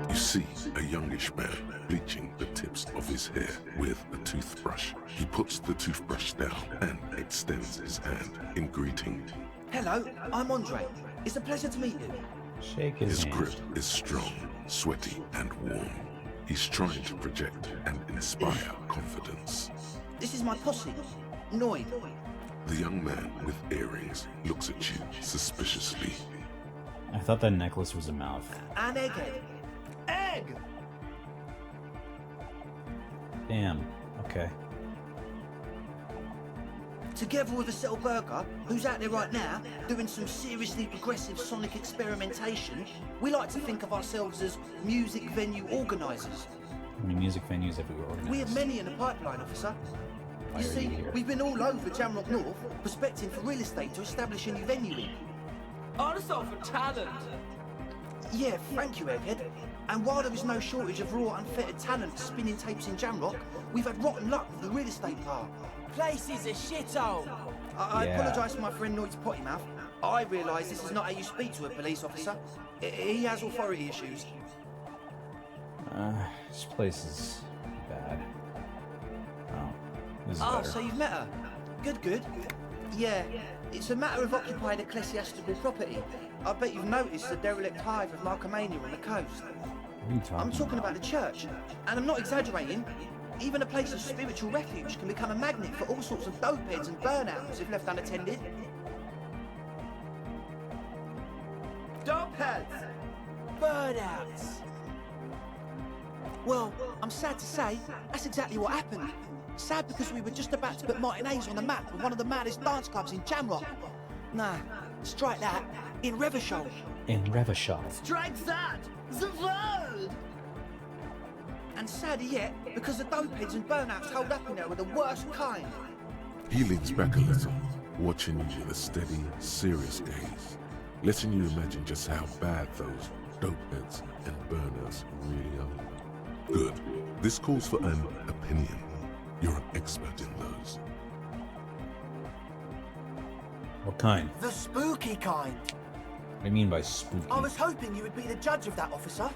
You see a youngish man bleaching the tips of his hair with a toothbrush. He puts the toothbrush down and extends his hand in greeting.
Hello, I'm Andre. It's a pleasure to meet you.
Shake his
His
hand.
grip is strong, sweaty, and warm. He's trying to project and inspire confidence.
This is my posse, Noid.
The young man with earrings looks at you suspiciously.
I thought that necklace was a mouth.
And Egghead. Egg!
Damn. Okay.
Together with a Settle Burger, who's out there right now, doing some seriously progressive sonic experimentation, we like to think of ourselves as music venue organisers.
How many music venues have we organized?
We have many in the pipeline, officer.
Why
You
are
see,
you here?
we've been all over Jamrock North, prospecting for real estate to establish a new venue in.
Also for talent.
Yeah, thank you, Egghead. And while there is no shortage of raw, unfettered talent spinning tapes in Jamrock, we've had rotten luck with the real estate part.
Place is a shithole.
I
Yeah.
apologise for my friend Noid's potty mouth. I realise this is not how you speak to a police officer. He has authority issues.
This place is bad. Oh, this is
Oh,
better.
so you've met her. Good, good. Yeah, it's a matter of occupied ecclesiastical property. I bet you've noticed the derelict hive of Marcomania on the coast.
What are you talking
I'm talking about the church, and I'm not exaggerating. Even a place of spiritual refuge can become a magnet for all sorts of dopeheads and burnouts if left unattended.
Dopeheads! Burnouts!
Well, I'm sad to say, that's exactly what happened. Sad because we were just about to put Martinez on the map with one of the maddest dance clubs in Jamrock. Nah, strike that. In Revachol.
In Revachol.
Strike that! The word!
And sadder yet, because the dopeheads and burnouts hold up in there were the worst kind.
He leans back a little, watching you with a steady, serious gaze, letting you imagine just how bad those dopeheads and burners really are. Good. This calls for an opinion. You're an expert in those.
What kind?
The spooky kind.
What do you mean by spooky?
I was hoping you would be the judge of that, officer.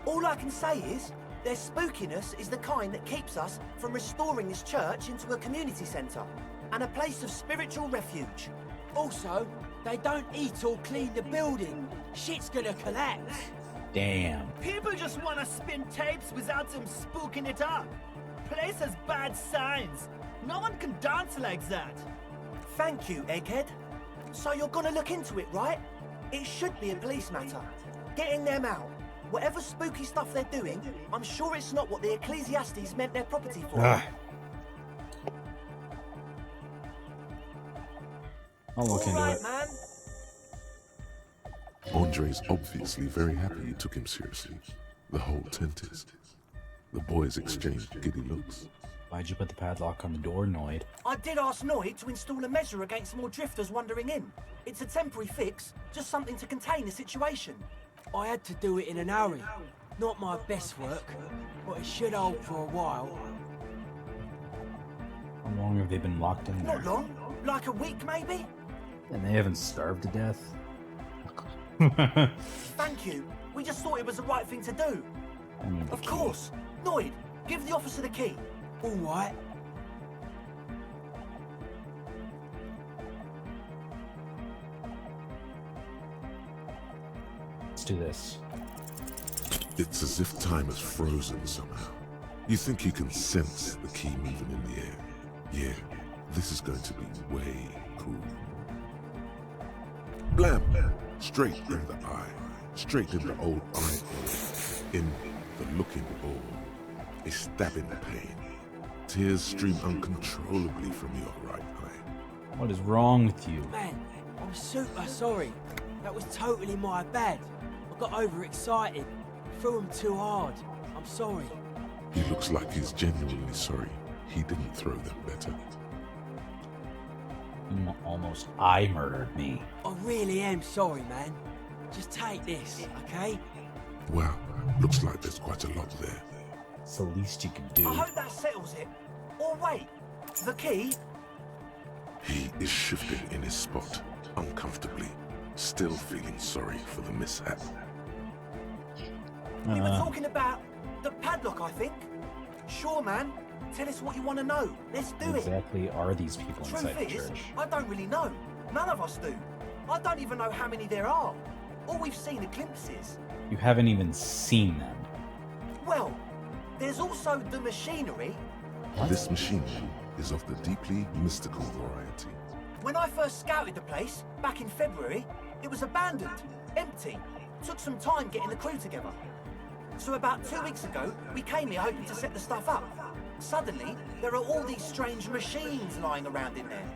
All I can say is, their spookiness is the kind that keeps us from restoring this church into a community centre and a place of spiritual refuge.
Also, they don't eat or clean the building. Shit's gonna collapse.
Damn.
People just wanna spin tapes without them spooking it up. Place has bad signs. No one can dance like that.
Thank you, Egghead. So you're gonna look into it, right? It should be a police matter. Getting them out. Whatever spooky stuff they're doing, I'm sure it's not what the Ecclesiastes meant their property for.
I'll look into it.
Man.
Andre's obviously very happy you took him seriously. The whole tent is. The boys exchanged giddy looks.
Why'd you put the padlock on the door, Noid?
I did ask Noid to install a measure against more drifters wandering in. It's a temporary fix, just something to contain the situation.
I had to do it in an hurry. Not my best work, but it should hold for a while.
How long have they been locked in there?
Not long, like a week maybe?
And they haven't starved to death?
Thank you. We just thought it was the right thing to do.
I need the
Of
key.
course. Noid, give the officer the key.
All right.
Let's do this.
It's as if time has frozen somehow. You think you can sense the key moving in the air. Yeah, this is going to be way cool. Blam! Straight in the eye. Straight in the old eyeball. In the looking ball. A stabbing pain. Tears stream uncontrollably from your right eye.
What is wrong with you?
Man, I'm super sorry. That was totally my bad. I got overexcited. Threw him too hard. I'm sorry.
He looks like he's genuinely sorry. He didn't throw them better.
You almost eye murdered me.
I really am sorry, man. Just take this, okay?
Wow, looks like there's quite a lot there.
It's the least you could do.
I hope that settles it. Or wait, the key?
He is shifting in his spot, uncomfortably, still feeling sorry for the mishap.
We were talking about the padlock, I think. Sure, man. Tell us what you want to know. Let's do
Who
it.
exactly are these people inside the
Truth is,
church?
I don't really know. None of us do. I don't even know how many there are. All we've seen are glimpses.
You haven't even seen them.
Well, there's also the machinery.
This machinery is of the deeply mystical variety.
When I first scouted the place, back in February, it was abandoned, empty. Took some time getting the crew together. So about 2 weeks ago, we came here hoping to set the stuff up. Suddenly, there are all these strange machines lying around in there.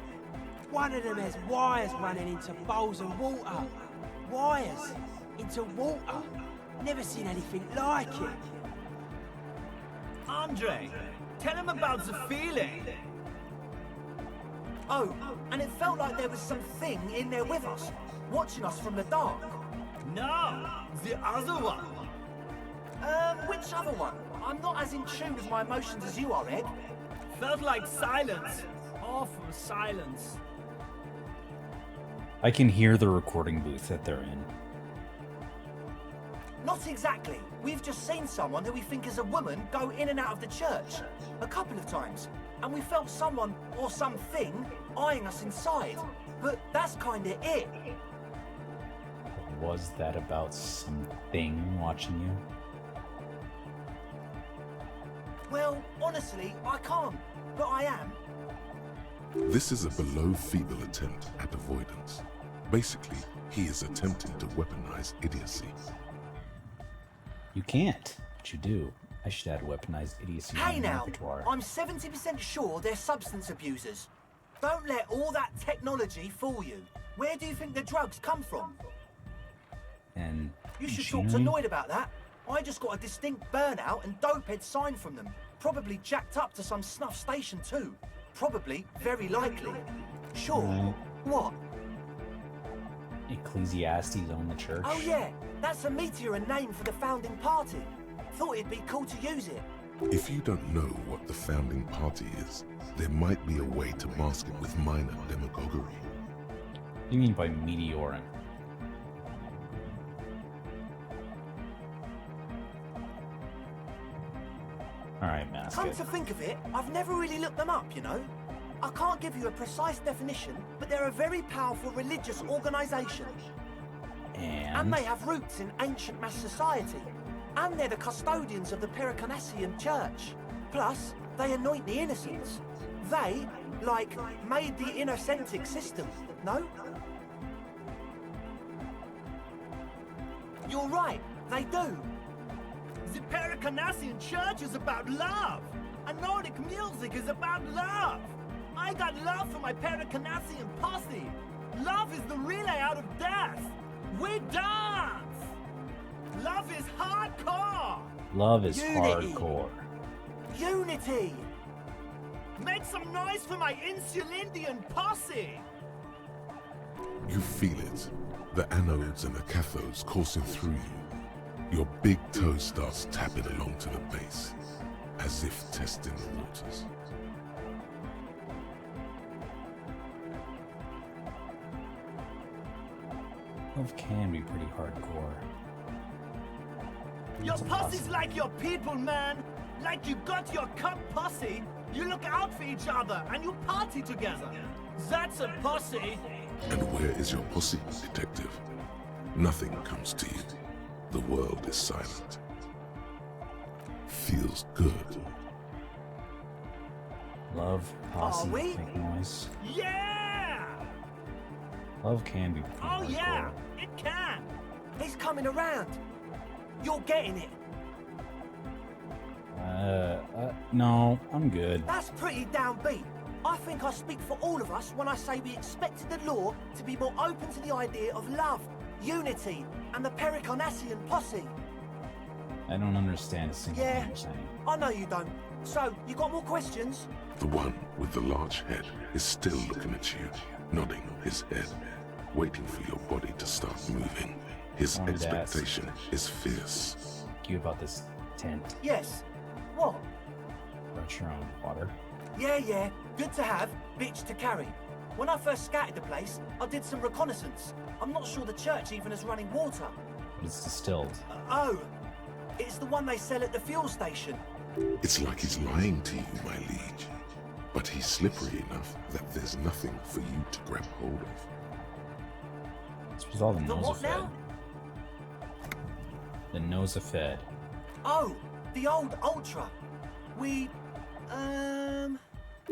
One of them has wires running into bowls of water. Wires into water. Never seen anything like it.
Andre, tell him about the feeling.
Oh, and it felt like there was something in there with us, watching us from the dark.
No, the other one.
Which other one? I'm not as in tune with my emotions as you are, Egg.
Felt like silence. Awful silence.
I can hear the recording booth that they're in.
Not exactly. We've just seen someone who we think is a woman go in and out of the church. A couple of times. And we felt someone or something eyeing us inside. But that's kinda it.
Was that about something watching you?
Well, honestly, I can't. But I am.
This is a below-feeble attempt at avoidance. Basically, he is attempting to weaponize idiocy.
You can't, but you do. I should add weaponized idiocy
Hey
in the
now,
repertoire.
I'm 70% sure they're substance abusers. Don't let all that technology fool you. Where do you think the drugs come from?
And
You should talk to Lloyd about that. I just got a distinct burnout and dopehead sign from them. Probably jacked up to some snuff station too. Probably, very likely. Sure. What?
Ecclesiastes own the church.
Oh yeah, that's a meteor name for the founding party. Thought it'd be cool to use it.
If you don't know what the founding party is, there might be a way to mask it with minor demagoguery.
What do you mean by meteorin? Alright, mask
Come
it.
to think of it, I've never really looked them up, you know? I can't give you a precise definition, but they're a very powerful religious organisation. And they have roots in ancient mass society. And they're the custodians of the Pericarnassian Church. Plus, they anoint the innocents. They, like, made the innocentic system, no? You're right, they do.
The Pericarnassian Church is about love, and Nordic music is about love. I got love for my Pericarnassian posse. Love is the relay out of death. We dance. Love is hardcore.
Love is
Unity.
hardcore.
Unity!
Make some noise for my Insulindian posse.
You feel it. The anodes and the cathodes coursing through you. Your big toe starts tapping along to the base, as if testing the waters.
Love can be pretty hardcore.
Your posse's like your people, man. Like you got your cup posse. You look out for each other and you party together. That's a posse.
And where is your posse, detective? Nothing comes to you. The world is silent. Feels good.
Love, posse,
Are we?
make noise.
Yeah!
Love can be pretty
Oh
hardcore.
yeah, it can.
He's coming around. You're getting it.
No, I'm good.
That's pretty downbeat. I think I speak for all of us when I say we expected the law to be more open to the idea of love, unity, and the Pericarnassian posse.
I don't understand a single
Yeah.
thing you're saying.
I know you don't. So, you got more questions?
The one with the large head is still looking at you, nodding his head, waiting for your body to start moving. His
Wanted to ask.
expectation is fierce.
You about this tent.
Yes. What?
Brought your own water.
Yeah. Good to have, bitch to carry. When I first scouted the place, I did some reconnaissance. I'm not sure the church even has running water.
But it's distilled.
Oh, it's the one they sell at the fuel station.
It's like he's lying to you, my liege. But he's slippery enough that there's nothing for you to grab hold of.
This was all the
The what
Nosafed.
now?
The Nosafed.
Oh, the old Ultra.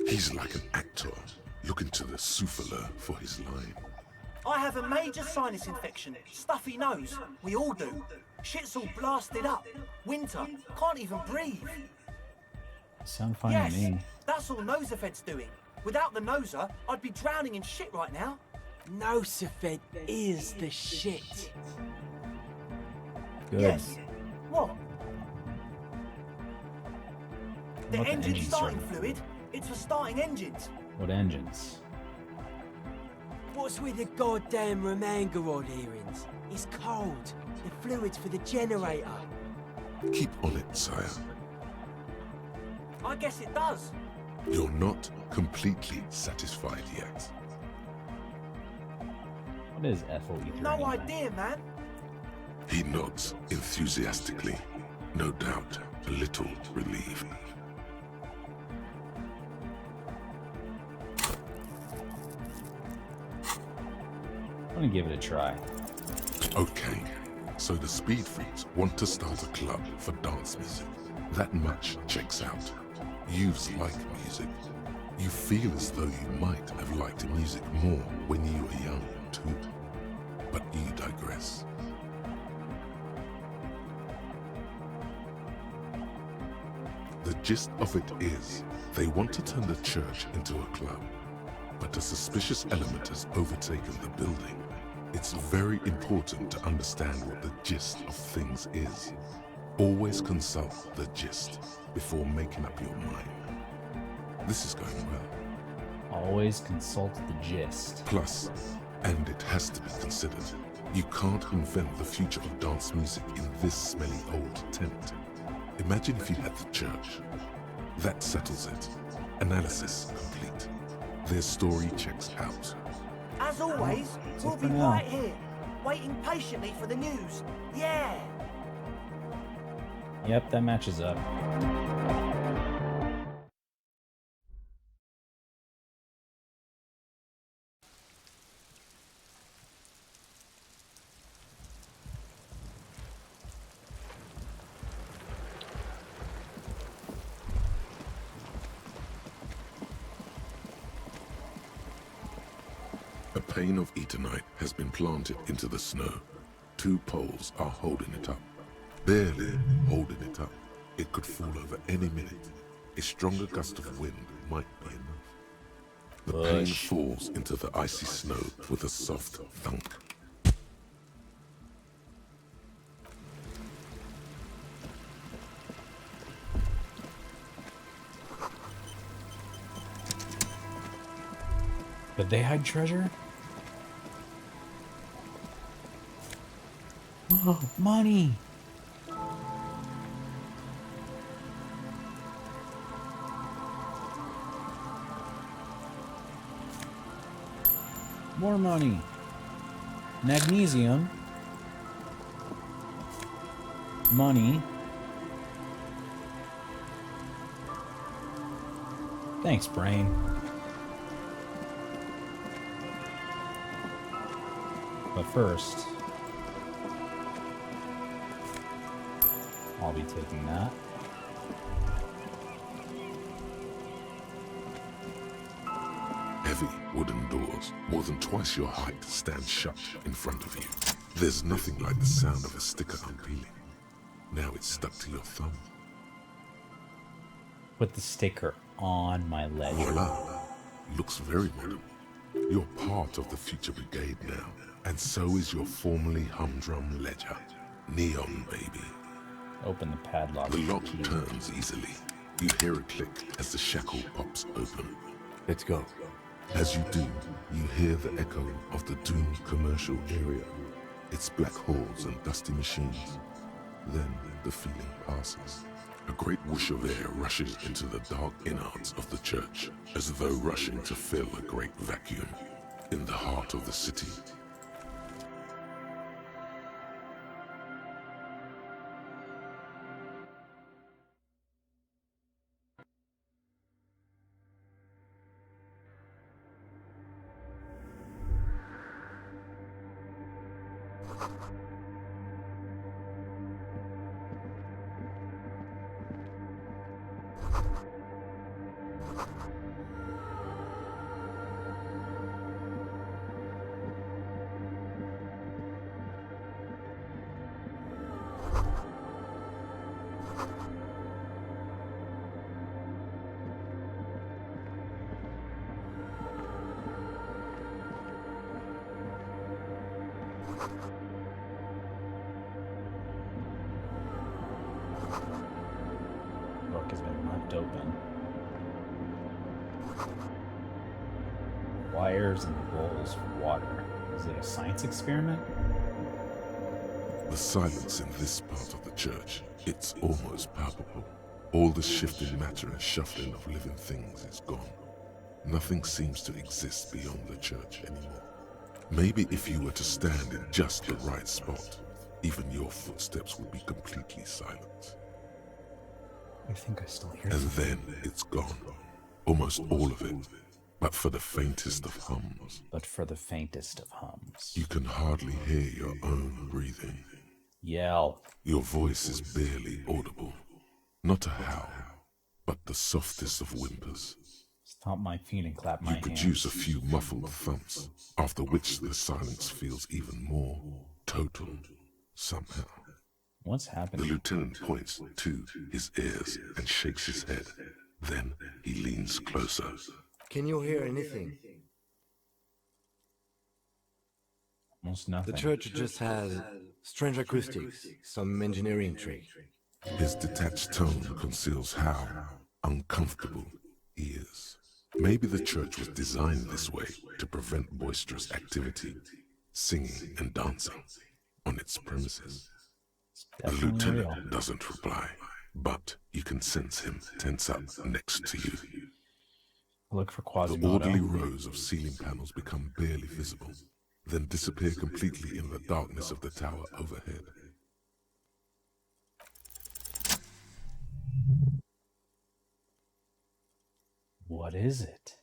He's like an actor, looking to the souffleur for his line.
I have a major sinus infection. Stuffy nose. We all do. Shit's all blasted up. Winter. Can't even breathe.
Sound fine
Yes,
to me.
that's all Nosafed's doing. Without the Noser, I'd be drowning in shit right now.
Nosafed is the shit.
Good.
Yes. What? The
What the
engine
engine
starting
starting
fluid? It's for starting engines.
What engines?
What's with the goddamn Romangarod earrings? It's cold. The fluid's for the generator.
Keep on it, sire.
I guess it does.
You're not completely satisfied yet.
What is ethyl ether?
No
anyway?
idea, man.
He nods enthusiastically, no doubt a little relieved.
I'm gonna give it a try.
Okay, so the Speed Freaks want to start a club for dance music. That much checks out. You like music. You feel as though you might have liked music more when you were young, too. But you digress. The gist of it is, they want to turn the church into a club, but a suspicious element has overtaken the building. It's very important to understand what the gist of things is. Always consult the gist before making up your mind. This is going well.
Always consult the gist.
Plus, and it has to be considered, you can't invent the future of dance music in this smelly old tent. Imagine if you had the church. That settles it. Analysis complete. Their story checks out.
As always, we'll be right here, waiting patiently for the news. Yeah!
Yep, that matches up.
A pane of Eternite has been planted into the snow. 2 poles are holding it up. Barely holding it up. It could fall over any minute. A stronger gust of wind might be enough. The pane falls into the icy snow with a soft thunk.
Did they hide treasure? Oh, money! More money. Magnesium. Money. Thanks, brain. But first, I'll be taking that.
Heavy wooden doors, more than twice your height, stand shut in front of you. There's nothing like the sound of a sticker unpeeling. Now it's stuck to your thumb.
Put the sticker on my ledger.
Voila! Looks very modern. You're part of the future brigade now, and so is your formerly humdrum ledger. Neon, baby.
Open the padlock.
The lock turns easily. You hear a click as the shackle pops open.
Let's go.
As you do, you hear the echo of the doomed commercial area. Its black halls and dusty machines. Then the feeling passes. A great whoosh of air rushes into the dark innards of the church, as though rushing to fill a great vacuum in the heart of the city.
Book has been ripped open. Wires and bowls for water. Is it a science experiment?
The silence in this part of the church, it's almost palpable. All the shifting matter and shuffling of living things is gone. Nothing seems to exist beyond the church anymore. Maybe if you were to stand in just the right spot, Even your footsteps would be completely silent.
I think I still hear
And
something.
then it's gone. Almost all of it. But for the faintest of hums.
But for the faintest of hums.
You can hardly hear your own breathing.
Yell.
Your voice is barely audible. Not a howl, but the softest of whimpers.
Stomp my feet and clap my
You
hands.
produce a few muffled thumps, after which the silence feels even more total, somehow.
What's
The
happening?
lieutenant points to his ears and shakes his head. Then he leans closer.
Can you hear anything?
Almost nothing.
The church just has strange acoustics, some engineering trick.
His detached tone conceals how uncomfortable he is. Maybe the church was designed this way to prevent boisterous activity, singing and dancing on its premises. The
Definitely
lieutenant
real.
doesn't reply, but you can sense him tense up next to you.
Look for
The
Quasimodo.
orderly rows of ceiling panels become barely visible, then disappear completely in the darkness of the tower overhead.
What is it?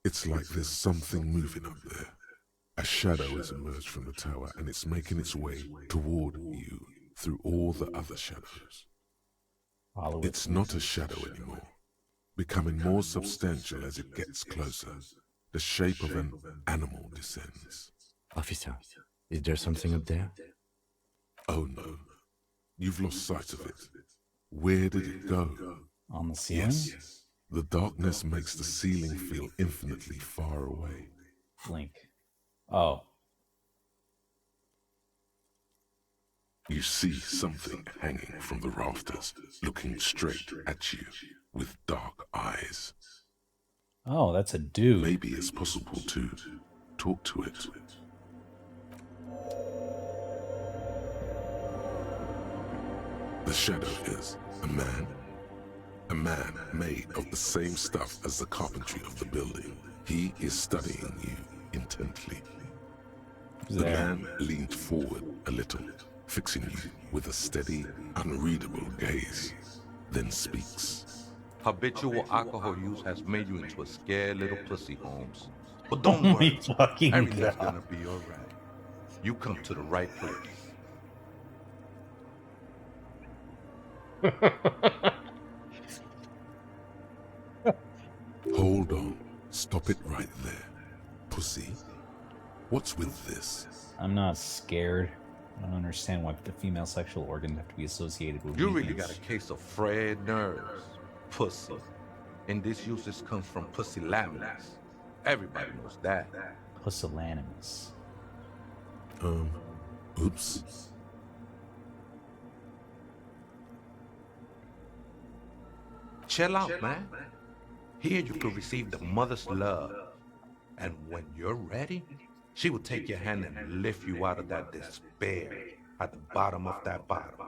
It's like there's something moving up there. A shadow has emerged from the tower and it's making its way toward you through all the other shadows.
Follow
It's not a shadow anymore, becoming more substantial as it gets closer. The shape of an animal descends.
Officer, is there something up there?
Oh no, you've lost sight of it. Where did it go?
On the ceiling?
Yes, the darkness makes the ceiling feel infinitely far away.
Blink. Oh.
You see something hanging from the rafters, looking straight at you with dark eyes.
Oh, that's a dude.
Maybe it's possible to talk to it. The shadow is a man made of the same stuff as the carpentry of the building. He is studying you intently. The man leaned forward a little, fixing you with a steady, unreadable gaze, then speaks.
Habitual alcohol use has made you into a scared little pussy, Holmes. But don't worry,
fucking
everything's
God.
gonna be alright. You come to the right place.
Hold on. Stop it right there. Pussy. What's with this?
I'm not scared. I don't understand why the female sexual organs have to be associated with
You really
weakness.
got a case of frayed nerves. Pussy. And this usage comes from pusillanimous. Everybody knows that.
Pusillanimous.
Oops.
Chill out, man. Here you could receive the mother's love. And when you're ready, she will take your hand and lift you out of that despair at the bottom of that bottle.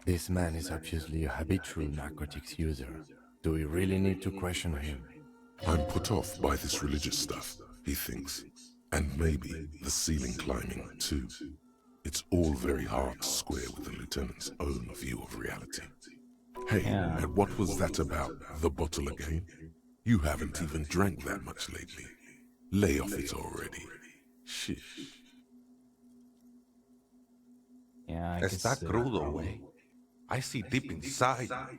This man is obviously a habitual narcotics user. Do we really need to question him?
I'm put off by this religious stuff, he thinks. And maybe the ceiling climbing, too. It's all very hard to square with the lieutenant's own view of reality. Hey,
Yeah.
and what was that about the bottle again? You haven't even drank that much lately. Lay off it already. Shish.
Yeah, I guess
Está crudo, way. I see deep inside you.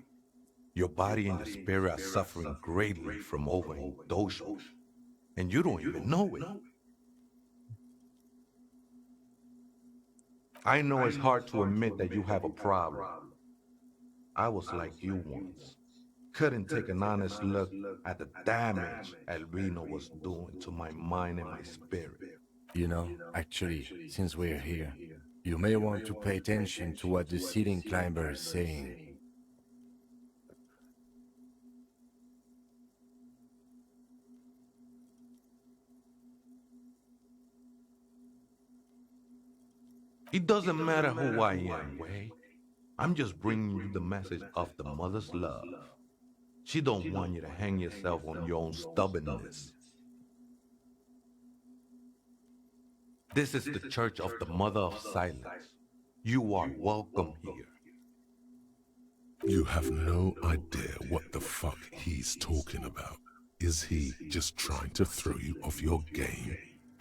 Your body and your spirit are suffering greatly from overindulgence. And you don't even know it. I know it's hard to admit that you have a problem. I was like you once. Couldn't take an honest look at the damage Albino was doing to my mind and my spirit.
You know, actually, since we're here, you may want to pay attention to what the ceiling climber is saying.
It doesn't matter who I am, Way. I'm just bringing you the message of the mother's love. She don't want you to hang yourself on your own stubbornness. This is the Church of the Mother of Silence. You are welcome here.
You have no idea what the fuck he's talking about. Is he just trying to throw you off your game?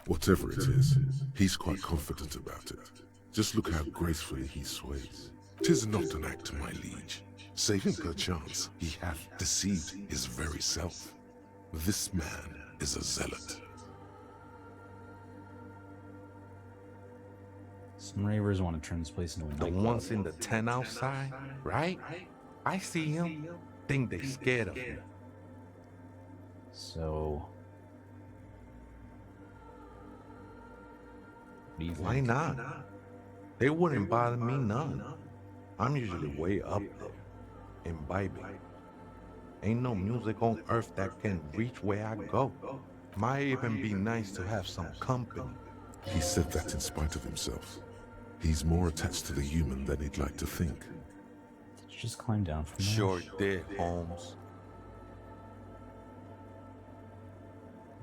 Whatever it is, he's quite confident about it. Just look how gracefully he sways. 'Tis not an act, my liege. Saving perchance, he hath deceived his very self. This man is a zealot.
Some ravers want to turn this place into a
The
nightclub.
ones in the tent outside, right? I see him. Think they scared of him.
So, what do you think?
Why not? They wouldn't bother me none. I'm usually way up there, imbibing. Ain't no music on earth that can reach where I go. Might even be nice to have some company.
He said that in spite of himself. He's more attached to the human than he'd like to think.
Did you just climb down from there?
Sure did, Holmes.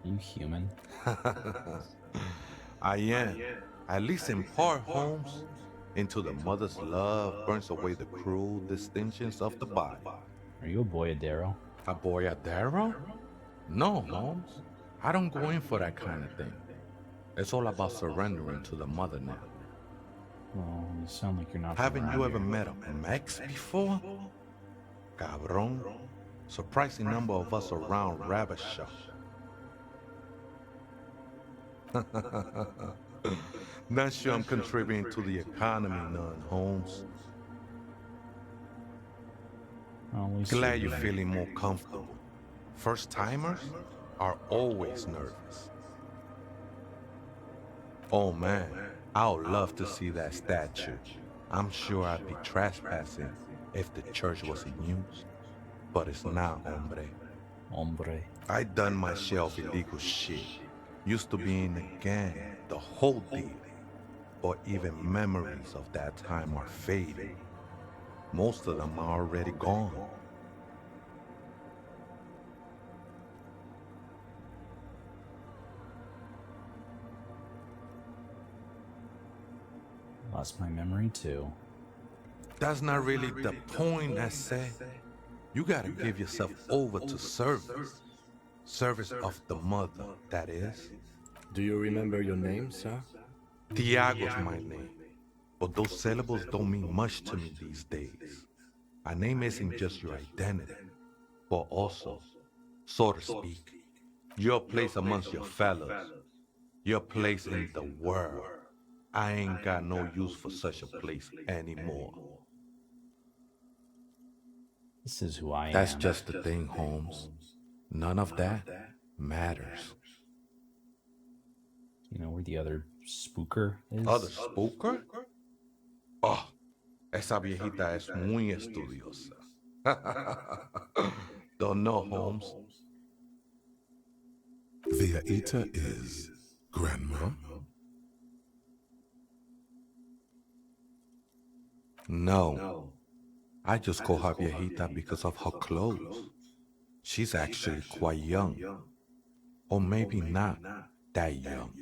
Are you human?
I am. At least in part, Holmes. Into the mother's love burns away the cruel distinctions of the body.
Are you a boyadero?
A boyadero? No, Holmes. I don't go in for that kind of thing. It's all about surrendering to the mother now.
Well, you sound like you're not from
Haven't
around
you ever
here.
met a Mex before? Cabron. Surprising number of us around Ravishaw. Not sure I'm contributing to the economy none, Holmes.
Well, at least
Glad
you're
you're feeling more comfortable. First timers are always nervous. Oh man, I would love to see that statue. I'm sure I'd be trespassing if the church was in use. But it's not, hombre.
Hombre.
I done my share of illegal shit. Used to be in the gang, the whole deal. But even memories of that time are fading. Most of them are already gone.
Lost my memory too.
That's not really the point, I say. You gotta give yourself over to service. Service of the mother, that is.
Do you remember your name, sir?
Tiago's my name. But those syllables don't mean much to me these days. A name isn't just your identity, but also, so to speak, your place amongst your fellows. Your place in the world. I ain't got no use for such a place anymore.
This is who I am.
That's just the thing, Holmes. None of that matters.
You know where the other spooker is?
Other spooker? Oh, esa viejita es muy estudiosa. Don't know, Holmes.
The Aita is Grandma?
No. I just call her viejita because of her clothes. She's actually quite young. Or maybe not that young.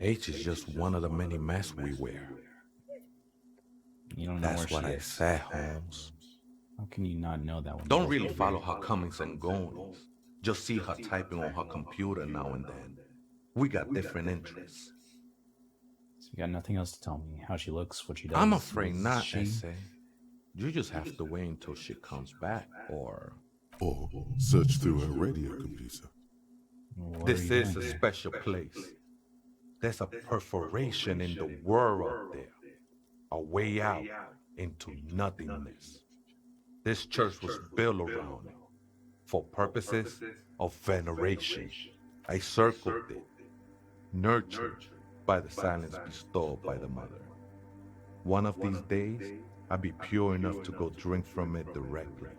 Age is just one of the many masks we wear.
You don't know
That's
where
what
she
I
is.
said, Holmes.
How can you not know that one?
Don't really follow her comings and goings. Just see her typing on her computer now and then. We got different interests.
So you got nothing else to tell me? How she looks, what she does?
I'm afraid
Is
not,
she?
Essay. You just have to wait until she comes back, or
search through her radio computer.
What
this
are you
is a
doing?
special place. There's a perforation in the world up there. A way out into nothingness. This church was built around it for purposes of veneration. I circled it, nurtured by the silence bestowed by the mother. One of these days, I'll be pure enough to go drink from it directly.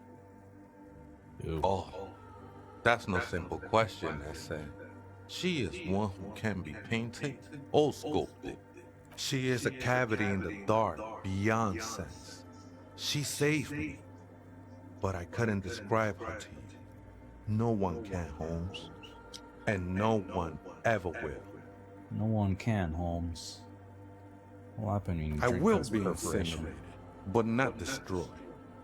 Oh, that's no simple question, I said. She is one who can be painted or sculpted. She is a cavity in the dark beyond sense. She saved me. but I couldn't describe her to you. No one can, Holmes. And no one ever will.
No one can, Holmes. Well,
I will be incinerated, but not destroyed.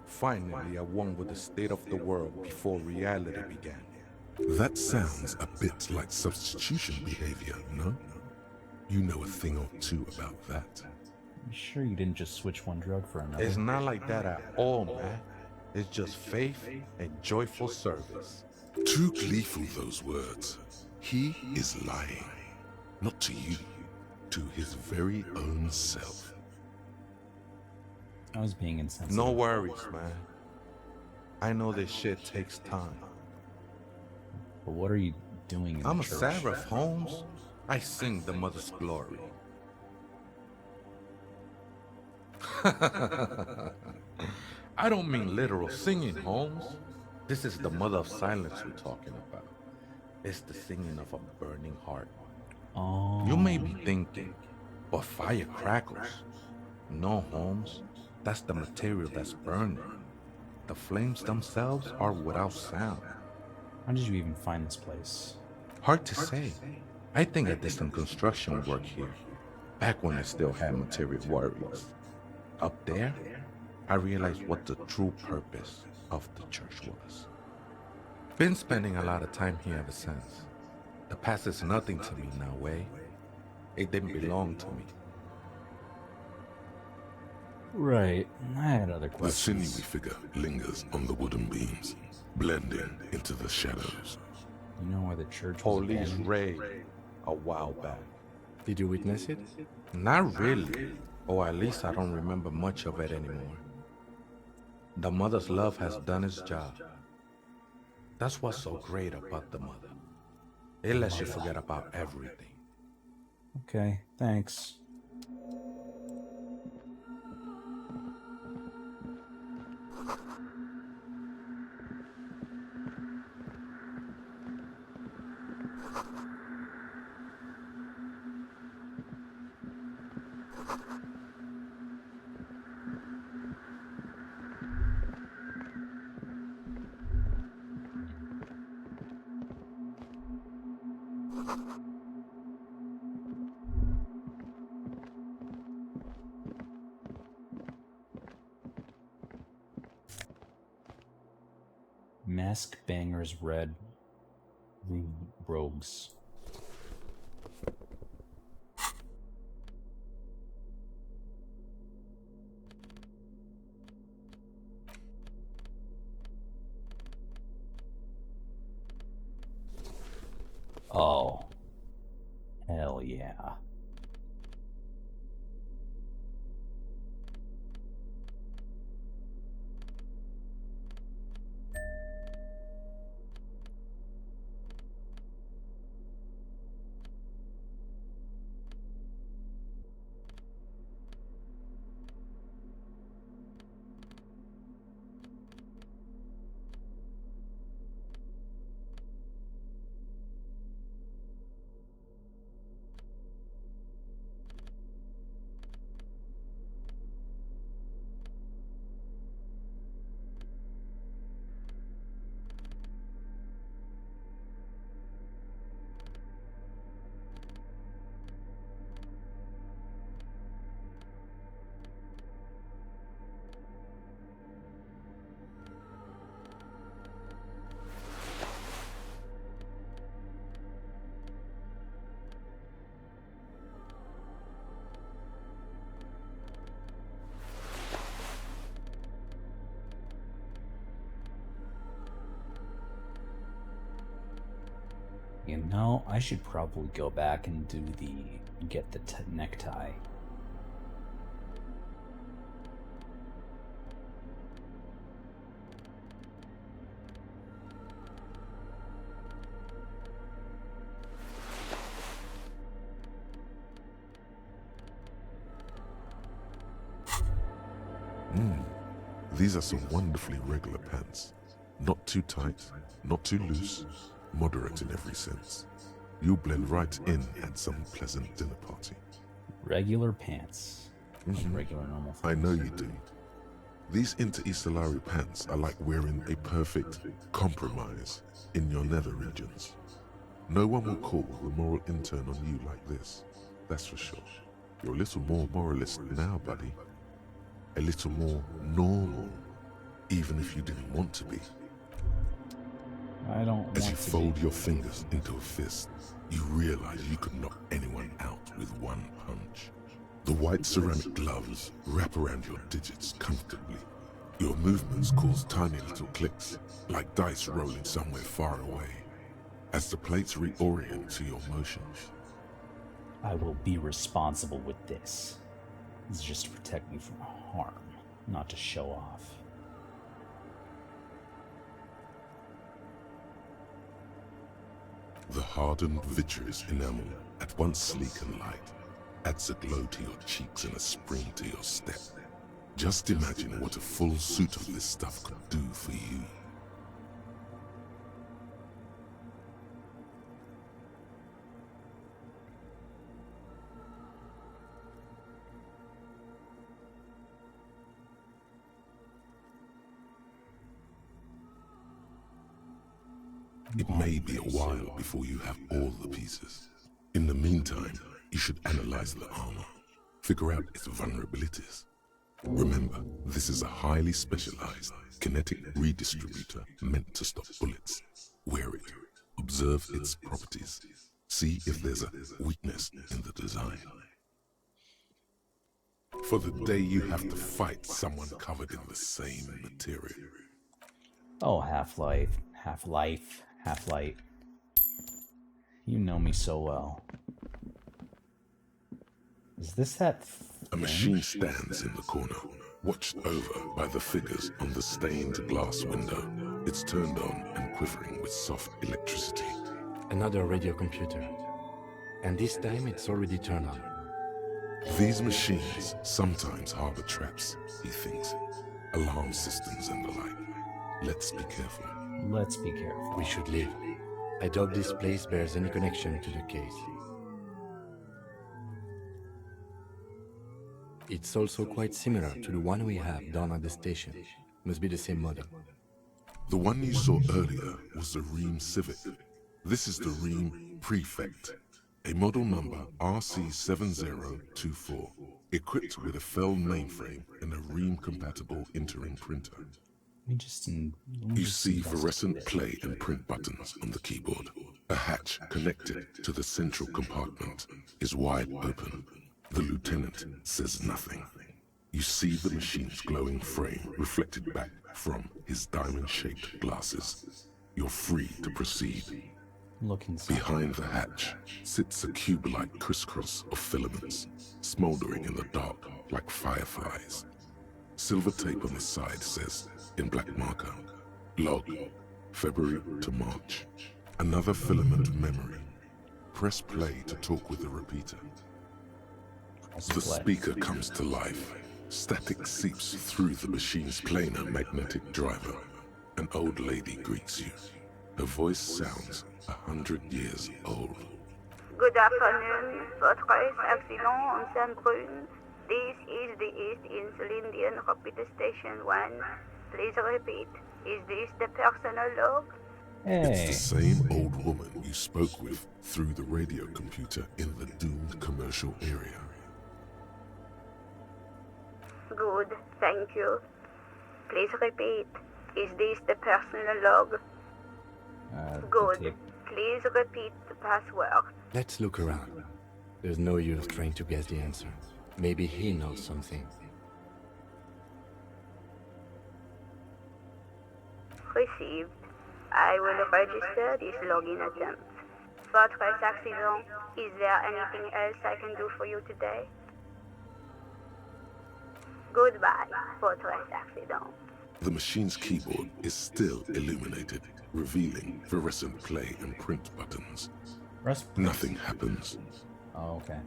Finally, I won with the state of the world before reality began.
That sounds a bit like substitution behavior, no? You know a thing or two about that.
You sure you didn't just switch one drug for another?
It's not like that at all, man. It's just faith and joyful service.
Too gleeful, those words. He is lying. Not to you, to his very own self.
I was being insensitive.
No worries, man. I know this shit takes time.
But what are you doing in
I'm
the
a
church?
seraph, Holmes. I sing the mother's glory. I don't mean literal singing, Holmes. This is the mother of silence we're talking about. It's the singing of a burning heart.
Oh.
You may be thinking, but fire crackles. No, Holmes. That's the material that's burning. The flames themselves are without sound.
How did you even find this place?
Hard to say. I think I did some construction work here, back when I still had material worries. Up there, I realized what the true purpose of the church was. Been spending a lot of time here ever since. The past is nothing to me now, eh? It didn't belong to me.
Right. I had other
The
questions.
sinewy figure lingers on the wooden beams, blending into the shadows.
You know why the church was
Police
abandoned?
raid a while back.
Did you witness it?
Not really, or at least I don't remember much of it anymore. The mother's love has done its job. That's what's so great about the mother. It lets you forget about everything.
Okay, thanks. Mask bangers red rogues. Oh. Hell yeah. You know, I should probably go back and do the get the necktie.
These are some wonderfully regular pants. Not too tight, not too loose, moderate in every sense. You'll blend right in at some pleasant dinner party.
Regular pants. Like regular normal
I
things.
know you do. These interstellary pants are like wearing a perfect compromise in your nether regions. No one will call the moral intern on you like this, that's for sure. You're a little more moralist now, buddy. A little more normal, even if you didn't want to be.
I don't
As
want
you
to
fold
be.
your fingers into a fist, you realize you could knock anyone out with one punch. The white ceramic gloves wrap around your digits comfortably. Your movements cause tiny little clicks, like dice rolling somewhere far away, as the plates reorient to your motions.
I will be responsible with this. This is just to protect me from harm, not to show off.
The hardened vitreous enamel, at once sleek and light, adds a glow to your cheeks and a spring to your step. Just imagine what a full suit of this stuff could do for you. It may be a while before you have all the pieces. In the meantime, you should analyze the armor, figure out its vulnerabilities. Remember, this is a highly specialized kinetic redistributor meant to stop bullets. Wear it, observe its properties, see if there's a weakness in the design. For the day you have to fight someone covered in the same material.
Oh, Half-Life, Half-Life, Half-Light. You know me so well. Is this that
A machine stands in the corner, watched over by the figures on the stained glass window. It's turned on and quivering with soft electricity.
Another radio computer. And this time it's already turned on.
These machines sometimes harbor traps, he thinks. Alarm systems and the like. Let's be careful.
Let's be careful.
We should leave. I doubt this place bears any connection to the case. It's also quite similar to the one we have down at the station. Must be the same model.
The one you saw earlier was the Ream Civic. This is the Ream Prefect, a model number RC7024, equipped with a Fell mainframe and a Ream-compatible Interim printer. You see fluorescent play and print buttons on the keyboard. A hatch connected to the central compartment is wide open. The lieutenant says nothing. You see the machine's glowing frame reflected back from his diamond-shaped glasses. You're free to proceed. Behind the hatch sits a cube-like crisscross of filaments, smoldering in the dark like fireflies. Silver tape on the side says, in black marker, log, February to March. Another filament memory. Press play to talk with the repeater. The speaker comes to life. Static seeps through the machine's planar magnetic driver. An old lady greets you. Her voice sounds 100 years old.
Good afternoon, votre accident on Saint-Brune. This is the East Insulindian Repeater Station 1. Please repeat, is this the personal log?
It's the same old woman you spoke with through the radio computer in the doomed commercial area.
Good, thank you. Please repeat, is this the personal log? Good, please repeat the password.
Let's look around. There's no use trying to guess the answer. Maybe he knows something.
Received. I will register this login attempt. Votre accident, is there anything else I can do for you today? Goodbye, votre accident.
The machine's keyboard is still illuminated, revealing fluorescent play and print buttons. Nothing happens.
Oh, okay.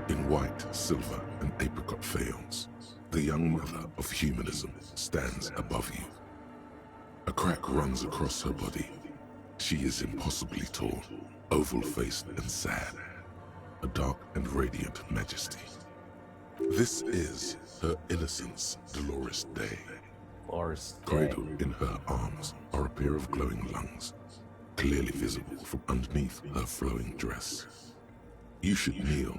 In white, silver, and apricot faience, the young mother of humanism stands above you. A crack runs across her body. She is impossibly tall, oval-faced and sad, a dark and radiant majesty. This is her innocence, Dolores Day.
Dolores Day.
Cradled in her arms are a pair of glowing lungs, clearly visible from underneath her flowing dress. You should kneel.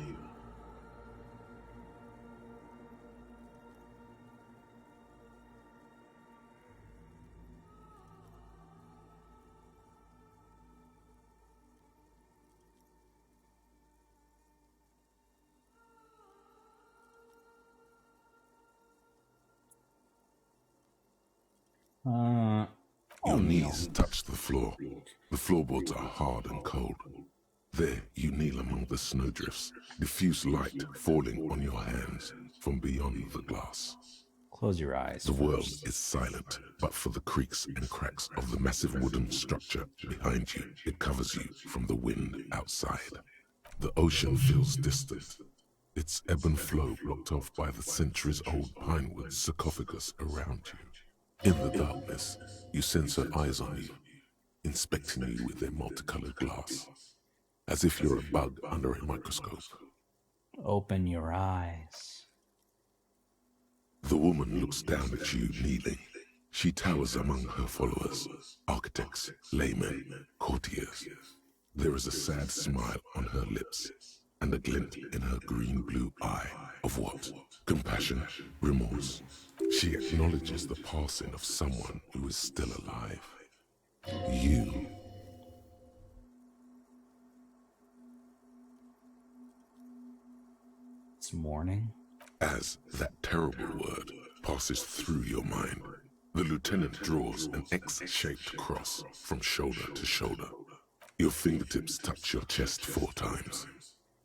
Your knees touch the floor. The floorboards are hard and cold. There you kneel among the snowdrifts, diffuse light falling on your hands from beyond the glass.
Close your eyes.
The world is silent, but for the creaks and cracks of the massive wooden structure behind you, it covers you from the wind outside. The ocean feels distant, its ebb and flow blocked off by the centuries-old pinewood sarcophagus around you. In the darkness, you sense her eyes on you, inspecting you with their multicolored glass, as if you're a bug under a microscope.
Open your eyes.
The woman looks down at you kneeling. She towers among her followers, architects, laymen, courtiers. There is a sad smile on her lips, and a glint in her green-blue eye of what? Compassion, remorse. She acknowledges the passing of someone who is still alive. You.
It's morning.
As that terrible word passes through your mind, the lieutenant draws an X-shaped cross from shoulder to shoulder. Your fingertips touch your chest 4 times.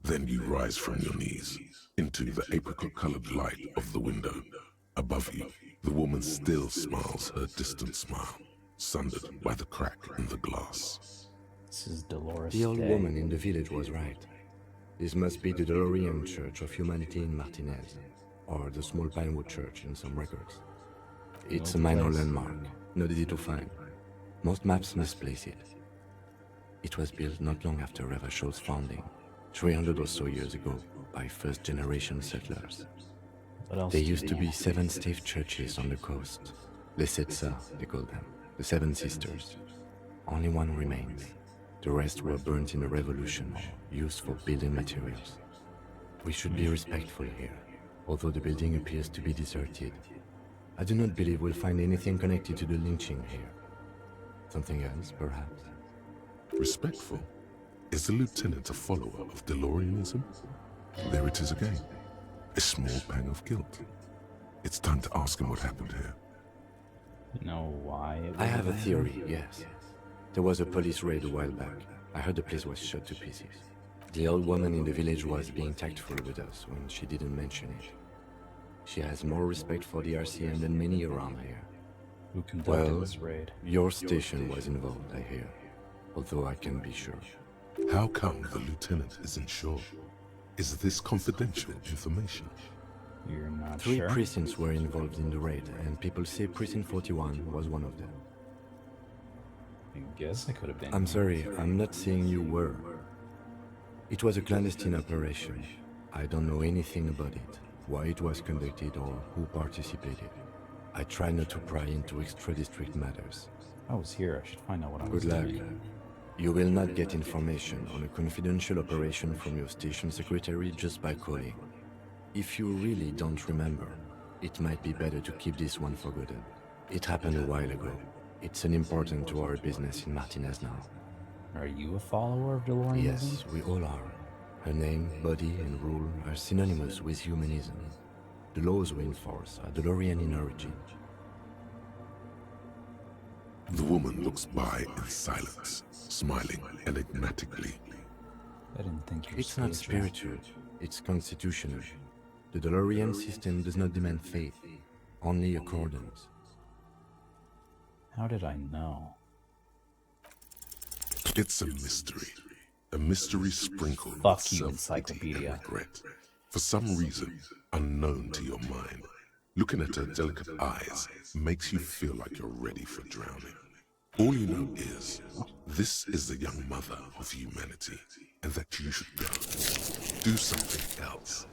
Then you rise from your knees into the apricot-colored light of the window. Above you, the woman still smiles her distant smile, sundered by the crack in the glass.
This is Dolores
The old
Day.
woman in the village was right. This must be the DeLorean Church of Humanity in Martinez, or the small Pinewood Church in some records. It's a minor landmark, not easy to find. Most maps misplace it. It was built not long after Ravachol's founding, 300 or so years ago, by first-generation settlers. There used to be 7 stave churches on the coast. Les Setsa, they call them, the 7 Sisters. Only one remains. The rest were burnt in the revolution or used for building materials. We should be respectful here, although the building appears to be deserted. I do not believe we'll find anything connected to the lynching here. Something else, perhaps?
Respectful? Is the lieutenant a follower of DeLoreanism? There it is again. A small pang of guilt. It's time to ask him what happened here.
You know why it was
I have a
abandoned?
theory, yes. There was a police raid a while back. I heard the place was shot to pieces. The old woman in the village was being tactful with us when she didn't mention it. She has more respect for the RCM than many around here.
Who conducted
Well,
this raid?
your station was involved, I hear. Although I can't be sure.
How come the lieutenant isn't sure? Is this confidential information?
You're not
3
sure?
precincts were involved in the raid, and people say Precinct 41 was one of them.
I guess I could have been.
I'm sorry, I'm not saying you were. It was a clandestine operation. I don't know anything about it, why it was conducted or who participated. I try not to pry into extra-district matters.
I was here. I should find out what I was
Good luck.
doing.
You will not get information on a confidential operation from your station secretary just by calling. If you really don't remember, it might be better to keep this one forgotten. It happened a while ago. It's an important to our business in Martinez now.
Are you a follower of DeLoreanism?
Yes, we all are. Her name, body, and rule are synonymous with humanism. The laws we enforce are DeLorean in origin.
The woman looks by in silence, smiling enigmatically.
I didn't think you were
It's not spiritual, it's constitutional. The DeLorean system does not demand faith, only accordance.
How did I know?
It's a mystery sprinkled
Fuck
with
you,
self-pity and
encyclopedia.
regret. For some reason unknown to your mind, Looking at her delicate eyes makes you feel like you're ready for drowning. All you know is, this is the young mother of humanity, and that you should go. Do something else.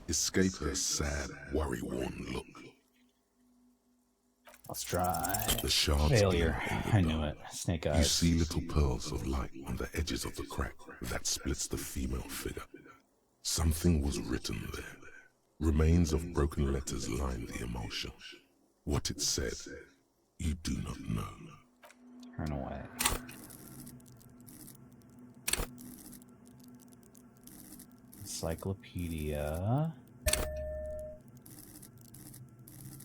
Escape her sad, worry-worn look.
Let's try.
The shards
Failure.
gleam in the
I knew
dark.
it. Snake
You
eyes.
see little pearls of light on the edges of the crack that splits the female figure. Something was written there. Remains of broken letters line the emulsion. What it said, you do not know.
Turn away. Encyclopedia.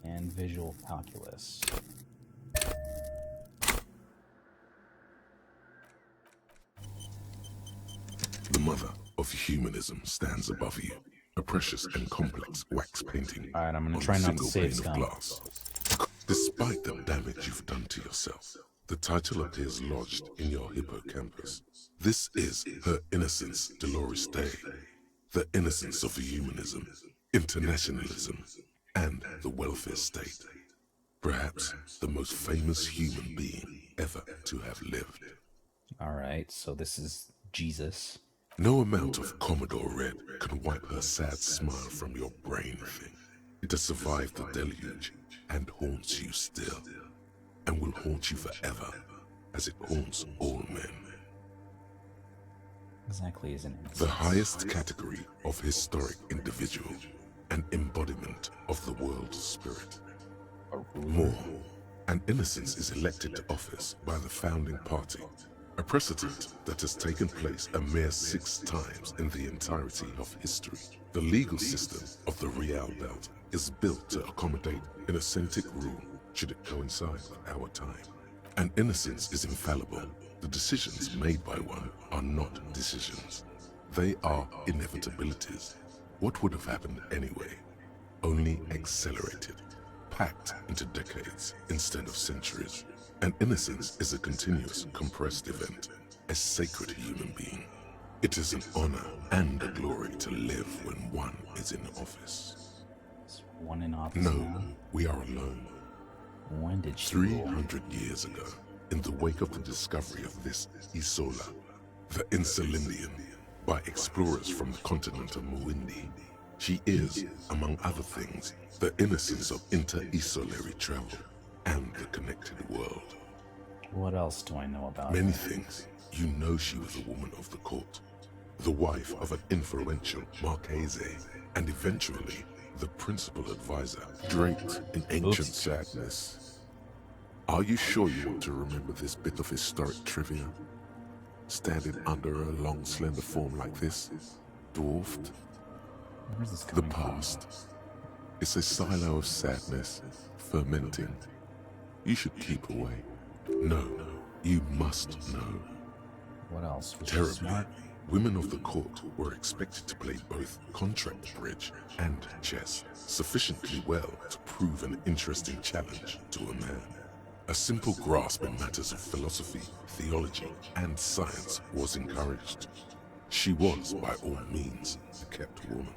And visual calculus.
The mother of humanism stands above you, a precious and complex wax painting.
Alright, I'm gonna
on
try
a
not to
single
say
pane
it's
of
gone.
glass. Despite the damage you've done to yourself, the title appears lodged in your hippocampus. This is Her Innocence Dolores Day, the innocence of humanism, internationalism, and the welfare state. Perhaps the most famous human being ever to have lived.
Alright, so this is Jesus.
No amount of Commodore Red can wipe her sad smile from your brain thing. It has survived the deluge and haunts you still, and will haunt you forever, as it haunts all men.
Exactly, isn't it?
The highest category of historic individual, an embodiment of the world spirit. More, an innocence is elected to office by the founding party, a precedent that has taken place a mere 6 times in the entirety of history. The legal system of the Real Belt is built to accommodate inauthentic rule should it coincide with our time. An innocence is infallible. The decisions made by one are not decisions. They are inevitabilities. What would have happened anyway? Only accelerated, packed into decades instead of centuries. An innocence is a continuous, compressed event, a sacred human being. It is an honor and a glory to live when one is in office.
Is one in office
No,
now?
we are alone.
When did she
300 years ago, in the wake of the discovery of this Isola, the Insulindian, by explorers from the continent of Muindi, she is, among other things, the innocence of inter-isolary travel and the connected world.
What else do I know about
Many
her?
things. You know she was a woman of the court, the wife of an influential Marchese, and eventually the principal advisor, draped in ancient sadness. Are you sure you want to remember this bit of historic trivia? Standing under a long, slender form like this, dwarfed?
Where's this
The
coming
past. It's a silo of sadness, fermenting. You should keep away. No, you must know.
from? What else? Was she
Terribly,
smart?
women of the court were expected to play both contract bridge and chess sufficiently well to prove an interesting challenge to a man. A simple grasp in matters of philosophy, theology, and science was encouraged. She was, by all means, a kept woman.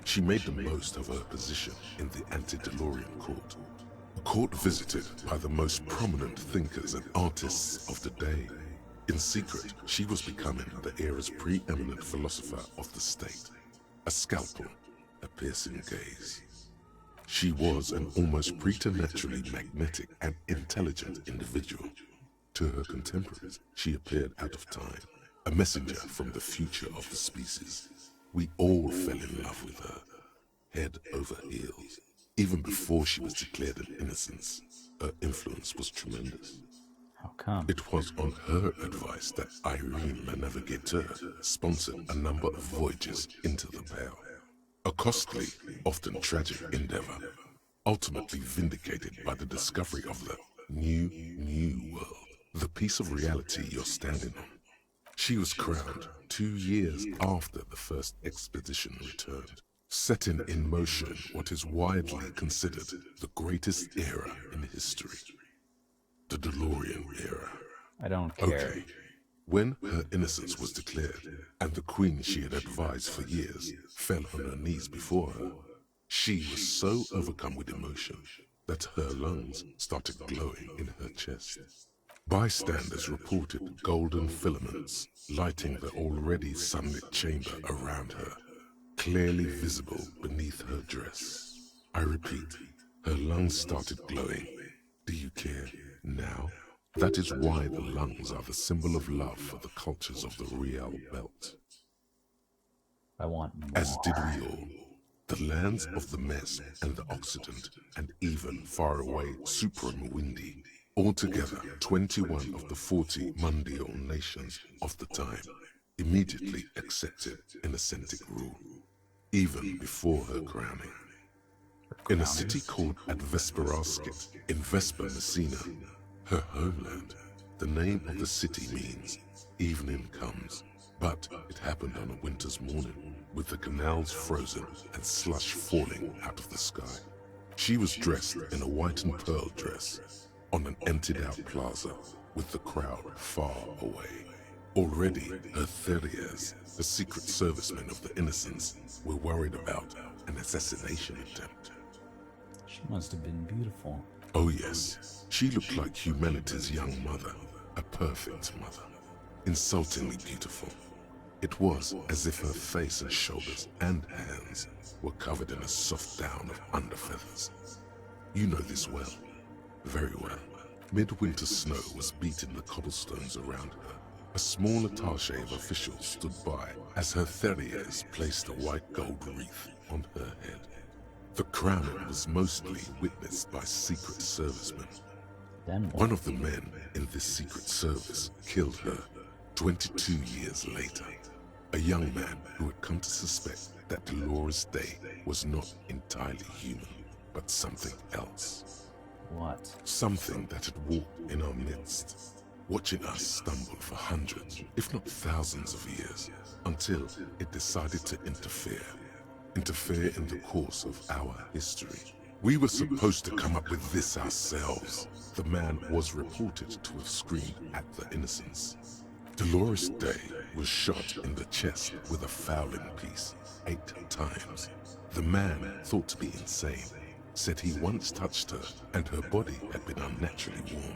She made the most of her position in the antediluvian court, a court visited by the most prominent thinkers and artists of the day. In secret, she was becoming the era's preeminent philosopher of the state, a scalpel, a piercing gaze. She was an almost preternaturally magnetic and intelligent individual. To her contemporaries, she appeared out of time, a messenger from the future of the species. We all fell in love with her, head over heels. Even before she was declared an innocence, her influence was tremendous.
How come?
It was on her advice that Irene La Navigateur sponsored a number of voyages into the Pale. A costly, often tragic endeavor, ultimately vindicated by the discovery of the new world, the piece of reality you're standing on. She was crowned 2 years after the first expedition returned, setting in motion what is widely considered the greatest era in history. The DeLorean era.
I don't care.
Okay. When her innocence was declared, and the queen she had advised for years fell on her knees before her, She was so overcome with emotion that her lungs started glowing in her chest. Bystanders reported golden filaments lighting the already sunlit chamber around her, clearly visible beneath her dress. I repeat, her lungs started glowing. Do you care now? That is why the lungs are the symbol of love for the cultures of the Real Belt.
I want more.
As did we all. The lands of the Mes and the Occident, and even far away Supra-Mwindi. Altogether, 21 of the 40 Mundial nations of the time immediately accepted Innocentic rule, even before her crowning. In a city called Advesperaskit in Vespa Messina, her homeland, the name of the city means evening comes, but it happened on a winter's morning, with the canals frozen and slush falling out of the sky. She was dressed in a white and pearl dress on an emptied-out plaza with the crowd far away. Already, her Theriers, the secret servicemen of the Innocents, were worried about an assassination attempt.
She must have been beautiful.
Oh yes, she looked like humanity's young mother, a perfect mother, insultingly beautiful. It was as if her face and shoulders and hands were covered in a soft down of underfeathers. You know this well, very well. Midwinter snow was beating the cobblestones around her. A small attache of officials stood by as her Theriers placed a white gold wreath on her head. The crowning was mostly witnessed by secret servicemen. One of the men in this secret service killed her 22 years later. A young man who had come to suspect that Dolores Day was not entirely human, but something else.
What?
Something that had walked in our midst, watching us stumble for hundreds, if not thousands of years, until it decided to interfere in the course of our history. We were supposed to come up with this ourselves. The man was reported to have screamed at the Innocents. Dolores Day was shot in the chest with a fowling piece 8 times. The man, thought to be insane, said he once touched her and her body had been unnaturally warm,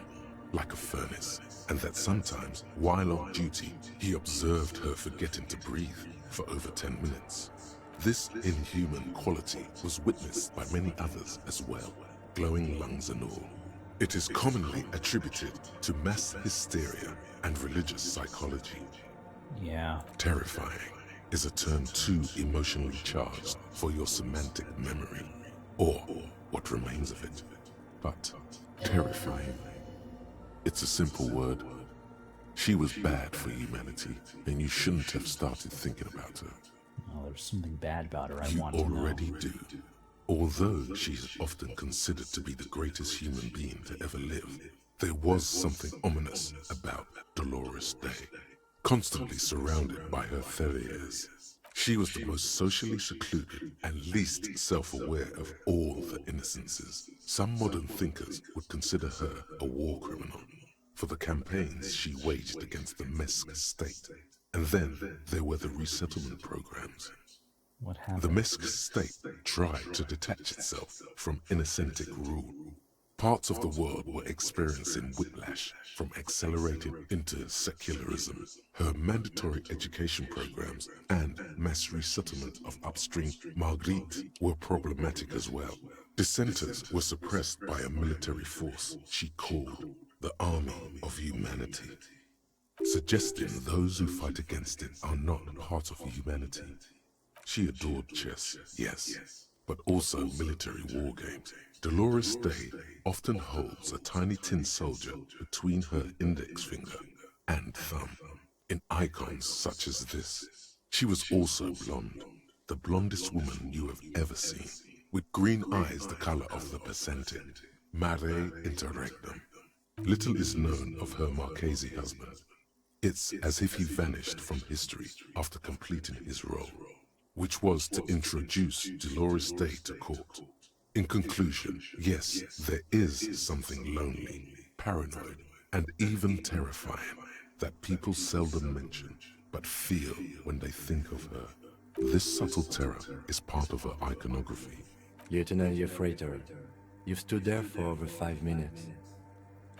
like a furnace, and that sometimes, while on duty, he observed her forgetting to breathe for over 10 minutes. This inhuman quality was witnessed by many others as well, glowing lungs and all. It is commonly attributed to mass hysteria and religious psychology.
Yeah.
Terrifying is a term too emotionally charged for your semantic memory, or what remains of it. But terrifying, it's a simple word. She was bad for humanity, and you shouldn't have started thinking about her.
Oh, there's something bad about her I
You
want to know.
already do. Although she is often considered to be the greatest human being to ever live, there was something ominous about Dolores Day. Constantly surrounded by her Theriers, she was the most socially secluded and least self-aware of all the Innocences. Some modern thinkers would consider her a war criminal for the campaigns she waged against the Mesk state. And then there were the resettlement programs.
What happened?
The Mesk state tried to detach itself from Innocentic rule. Parts of the world were experiencing whiplash from accelerated into secularism. Her mandatory education programs and mass resettlement of upstream Marguerite were problematic as well. Dissenters were suppressed by a military force she called the Army of Humanity, suggesting those who fight against it are not part of humanity. She adored chess, yes, but also military war games. Dolores Day often holds a tiny tin soldier between her index finger and thumb in icons such as this. She was also blonde, the blondest woman you have ever seen, with green eyes the color of the Percentage, mare interregnum. Little is known of her Marchese husband. It's as if he vanished from history after completing his role, which was to introduce Dolores Day to court. In conclusion, yes, there is something lonely, paranoid, and even terrifying that people seldom mention, but feel when they think of her. This subtle terror is part of her iconography,
Lieutenant Yefreitor, you've stood there for over 5 minutes.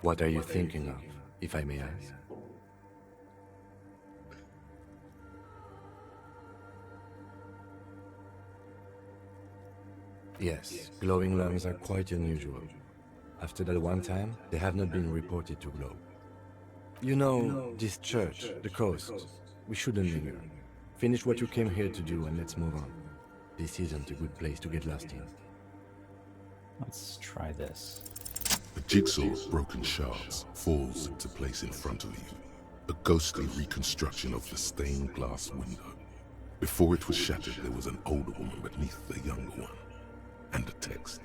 What are you thinking of, if I may ask? Yes, glowing lungs are quite unusual. After that one time, they have not been reported to glow. You know, this church, the coast, we shouldn't linger. Finish what you came here to do and let's move on. This isn't a good place to get lost in.
Let's try this.
A jigsaw of broken shards falls into place in front of you. A ghostly reconstruction of the stained glass window. Before it was shattered, there was an older woman beneath the younger one. And a text,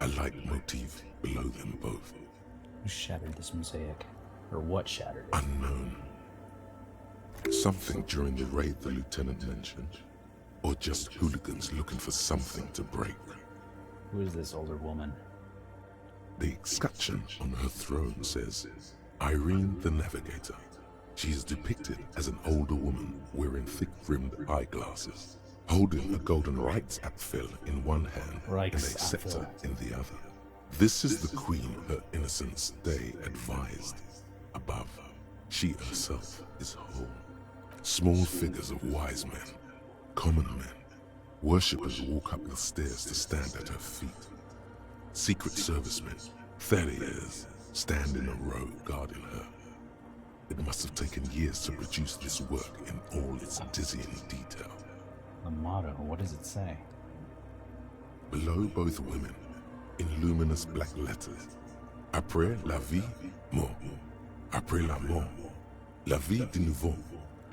a leitmotif below them both.
Who shattered this mosaic? Or what shattered it?
Unknown. Something during the raid the lieutenant mentioned. Or just hooligans looking for something to break.
Who is this older woman?
The escutcheon on her throne says, Irene the Navigator. She is depicted as an older woman wearing thick-rimmed eyeglasses, holding a golden Reichsapfel in one hand and a scepter in the other. This is the queen her innocence day advised. Above, she herself is whole. Small figures of wise men, common men, worshippers walk up the stairs to stand at her feet. Secret servicemen, Theriers, stand in a row guarding her. It must have taken years to produce this work in all its dizzying detail.
The motto, what does it say?
Below both women, in luminous black letters, Après la vie, mort. Après la mort, la vie de nouveau.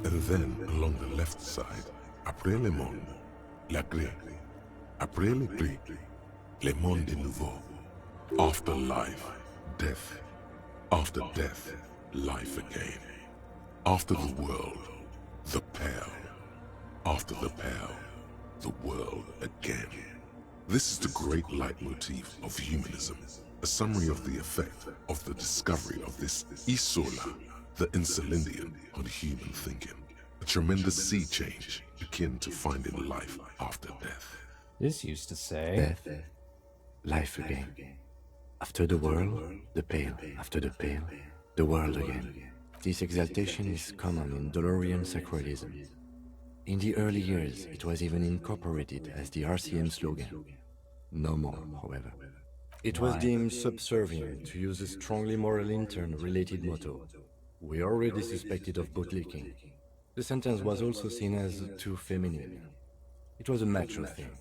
And then, along the left side, Après le monde, la gré. Après le gré, le monde de nouveau. After life, death. After death, life again. After the world, the pale. After the pale, the world again. This is the great leitmotif of humanism, a summary of the effect of the discovery of this Isola, the Insulindian, on human thinking. A tremendous sea change akin to finding life after death.
This used to say...
Death, life again. After the world, the pale. After the pale, the world again. This exaltation is common in Dolorian sacralism. In the early years, it was even incorporated as the RCM slogan. No more, however. It was deemed subservient to use a strongly moral intern-related motto. We already suspected of bootlicking. The sentence was also seen as too feminine. It was a macho thing.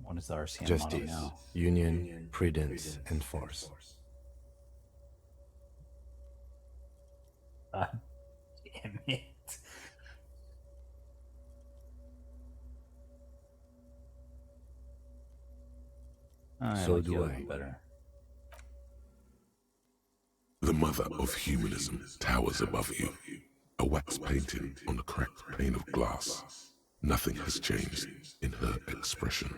What is the RCM
Justice,
motto now?
union, prudence, and force.
Damn it.
So do I.
Better.
The mother of humanism towers above you. A wax painting on a cracked pane of glass. Nothing has changed in her expression.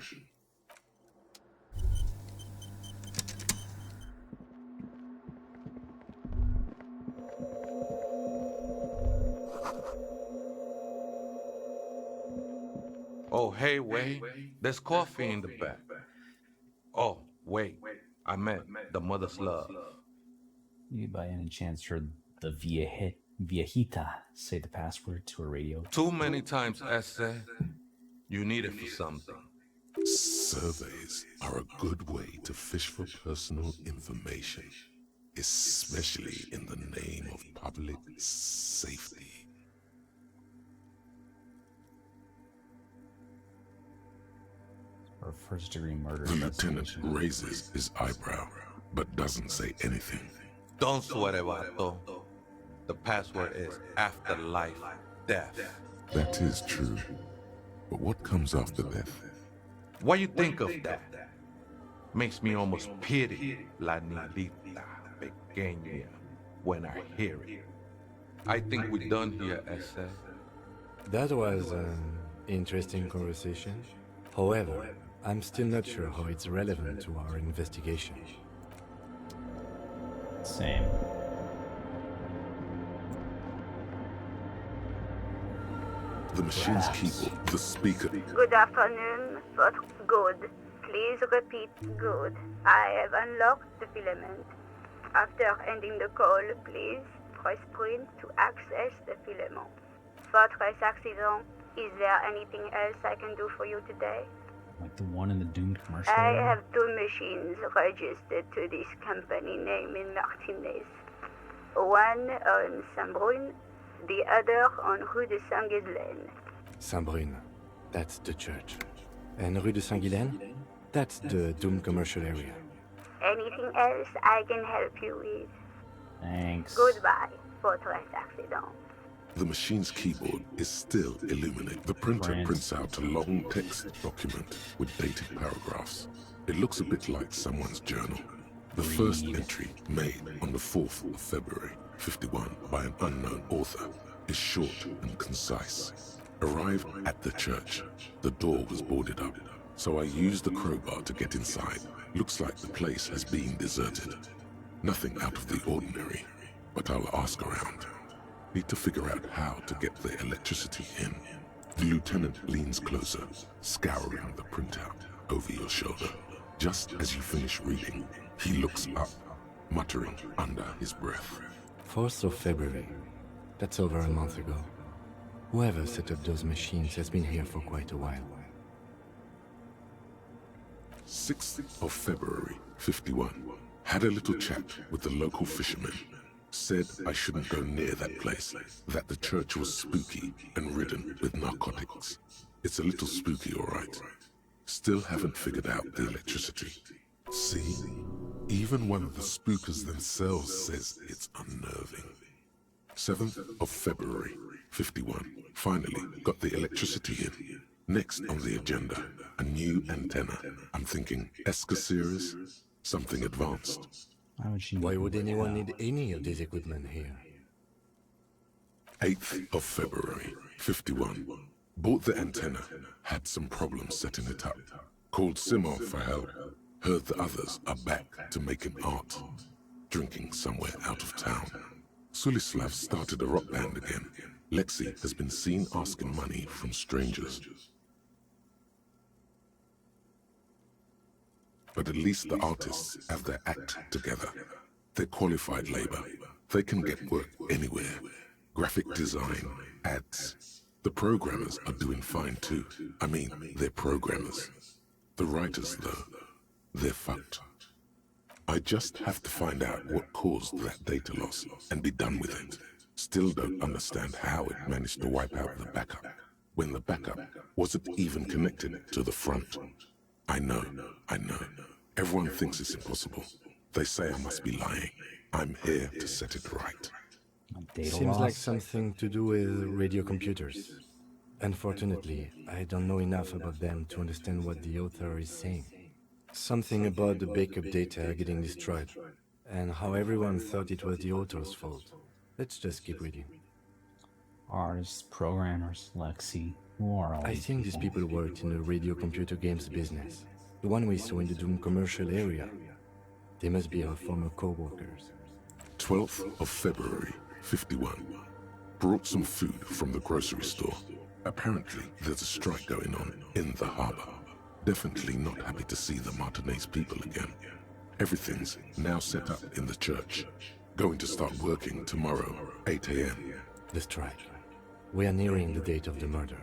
Oh, hey, wait. There's coffee in the back. Oh, wait. I meant the mother's love.
You by any chance heard the viejita say the password to a radio?
Too many times, Ese. You need it for something.
Surveys are a good way to fish for personal information, especially in the name of public safety.
Or first-degree murder.
The lieutenant raises his eyebrow, but doesn't say anything.
Don't sweat it, Vato. The password is afterlife death.
That is true. But what comes after death?
What you think of that? Makes me almost pity La Nilita Pequeña when I hear it. I think we're done here, Ese.
That was an interesting conversation. However, I'm still not sure how it's relevant to our investigation.
Same.
The machine's keyboard, the speaker.
Good afternoon, but good. Please repeat. Good. I have unlocked the filament. After ending the call, please press print to access the filament. Fortress Accident, is there anything else I can do for you today?
Like the one in the doomed commercial.
I have 2 machines registered to this company name in Martinez. One on Saint-Brune, the other on Rue de Saint-Ghislaine.
Saint-Brune, that's the church. And Rue de Saint-Ghislaine, that's the doomed commercial area.
Anything else I can help you with?
Thanks.
Goodbye, Fortress Accident.
The machine's keyboard is still illuminated. The printer prints out a long text document with dated paragraphs. It looks a bit like someone's journal. The first entry, made on the 4th of February, 51, by an unknown author, is short and concise. Arrived at the church. The door was boarded up, so I used the crowbar to get inside. Looks like the place has been deserted. Nothing out of the ordinary, but I'll ask around. Need to figure out how to get the electricity in. The lieutenant leans closer, scouring the printout over your shoulder. Just as you finish reading, he looks up, muttering under his breath.
4th of February. That's over a month ago. Whoever set up those machines has been here for quite a while.
6th of February, 51. Had a little chat with the local fishermen. Said I shouldn't go near that place, that the church was spooky and ridden with narcotics. It's a little spooky, all right. Still haven't figured out the electricity. See? Even one of the spookers themselves says it's unnerving. 7th of February, 51. Finally got the electricity in. Next on the agenda, a new antenna. I'm thinking ESCA series, something advanced.
Why would anyone need any of this equipment here?
8th of February, 51. Bought the antenna, had some problems setting it up. Called Simon for help. Heard the others are back to making art. Drinking somewhere out of town. Sulislav started a rock band again. Lexi has been seen asking money from strangers. But at least the artists have their act together. They're qualified labor. They can get work anywhere. Graphic design, ads. The programmers are doing fine too. I mean, they're programmers. The writers, though, they're fucked. I just have to find out what caused that data loss and be done with it. Still don't understand how it managed to wipe out the backup, when the backup wasn't even connected to the front. I know. Everyone thinks it's impossible. They say I must be lying. I'm here to set it right.
Seems like something to do with radio computers. Unfortunately, I don't know enough about them to understand what the author is saying. Something about the backup data getting destroyed, and how everyone thought it was the author's fault. Let's just keep reading.
Artists, programmers, Lexi, who are all
I
these
think these people worked in the radio computer games business. The one we saw in the Doom commercial area. They must be our former co-workers.
12th of February, 51. Brought some food from the grocery store. Apparently, there's a strike going on in the harbor. Definitely not happy to see the Martinez people again. Everything's now set up in the church. Going to start working tomorrow, 8 a.m.
The strike. We are nearing the date of the murder.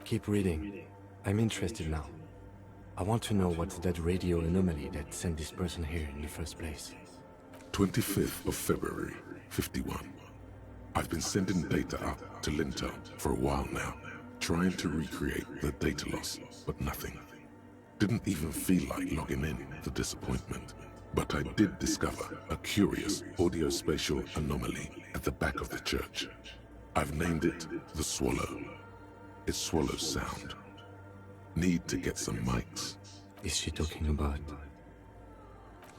Keep reading. I'm interested now. I want to know what's that radio anomaly that sent this person here in the first place.
25th of February, 51. I've been sending data up to Lintel for a while now, trying to recreate the data loss, but nothing. Didn't even feel like logging in, the disappointment. But I did discover a curious audio-spatial anomaly at the back of the church. I've named it the Swallow. It swallows sound. Need to get some mics.
Is she talking about?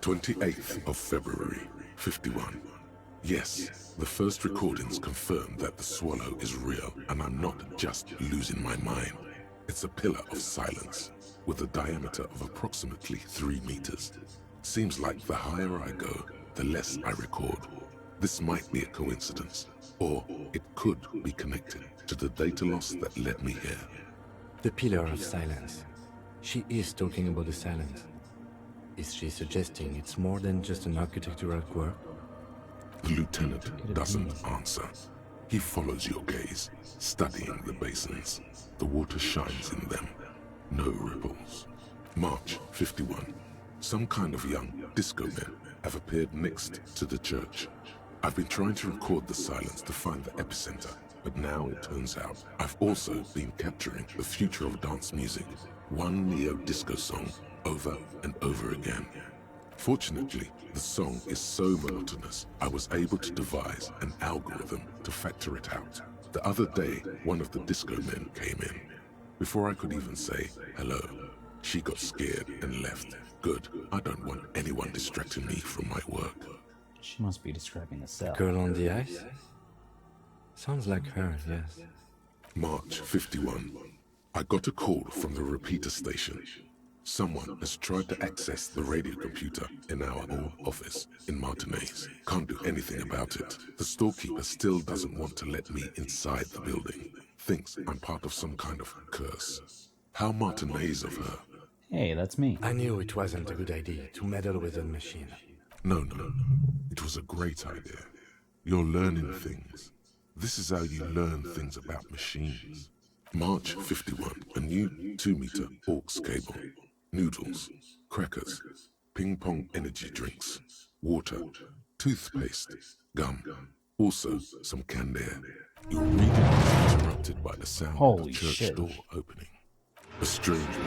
28th of February, 51. Yes, the first recordings confirm that the Swallow is real, and I'm not just losing my mind. It's a pillar of silence, with a diameter of approximately 3 meters. Seems like the higher I go, the less I record. This might be a coincidence, or it could be connected to the data loss that led me here.
The pillar of silence. She is talking about the silence. Is she suggesting it's more than just an architectural quirk?
The lieutenant doesn't answer. He follows your gaze, studying the basins. The water shines in them. No ripples. March 51. Some kind of young disco men have appeared next to the church. I've been trying to record the silence to find the epicenter, but now it turns out I've also been capturing the future of dance music, one neo-disco song over and over again. Fortunately, the song is so monotonous, I was able to devise an algorithm to factor it out. The other day, one of the disco men came in. Before I could even say hello, she got scared and left. Good, I don't want anyone distracting me from my work.
She must be describing the cell.
Girl on the ice? Sounds like her, yes.
March 51. I got a call from the repeater station. Someone has tried to access the radio computer in our old office in Martinez. Can't do anything about it. The storekeeper still doesn't want to let me inside the building. Thinks I'm part of some kind of curse. How Martinez of her.
Hey, that's me.
I knew it wasn't a good idea to meddle with a machine.
No. It was a great idea. You're learning things. This is how you learn things about machines. March 51. A new 2-meter aux cable. Noodles, crackers, ping-pong energy drinks, water, toothpaste, gum, also some canned air. Your reading is interrupted by the sound of the church door opening. A stranger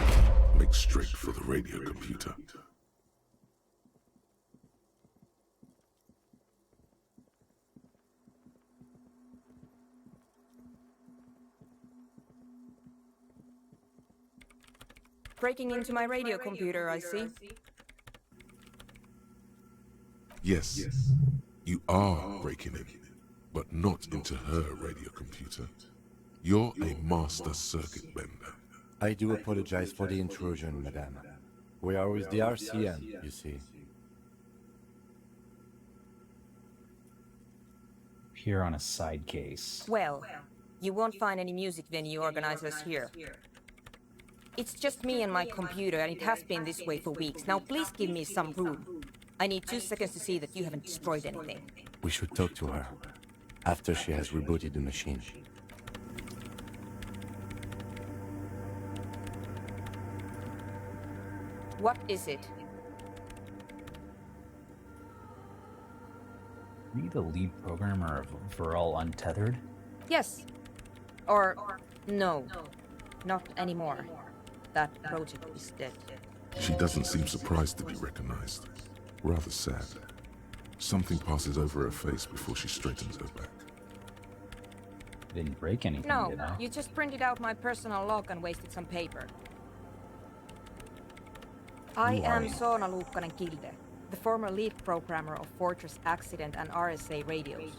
makes straight for the radio computer.
Breaking into my radio computer, I see.
Yes, you are breaking in, but not into her radio computer. You're a master circuit bender.
I do apologize for the intrusion, madame. We are with the RCM, you see.
Here on a side case.
Well, you won't find any music venue organizers here. It's just me and my computer, and it has been this way for weeks. Now please give me some room. I need 2 seconds to see that you haven't destroyed anything.
We should talk to her after she has rebooted the machine.
What is it?
Are you the lead programmer of Overall Untethered?
Yes. Or no. Not anymore. That project is dead.
She doesn't seem surprised to be recognized. Rather sad. Something passes over her face before she straightens her back.
Didn't break anything,
No,
did I?
you just printed out my personal log and wasted some paper. I am Soona Luukkonen-Kilde, the former lead programmer of Fortress Accident and RSA radios.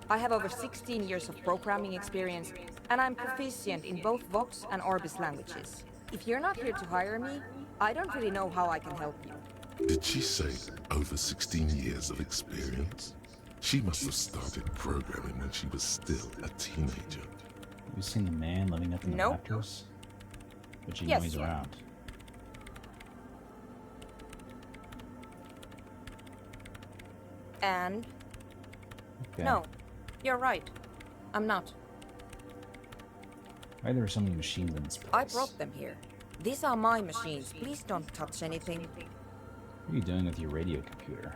I have over 16 years of programming experience, and I'm proficient in both Vox and Orbis languages. If you're not here to hire me, I don't really know how I can help you.
Did she say over 16 years of experience? She must have started programming when she was still a teenager.
Have you seen the man living up in the rafters? But you know he's around.
And?
Okay.
No, you're right. I'm not.
Why are there so many machines in this place?
I brought them here. These are my machines. Please don't touch anything.
What are you doing with your radio computer?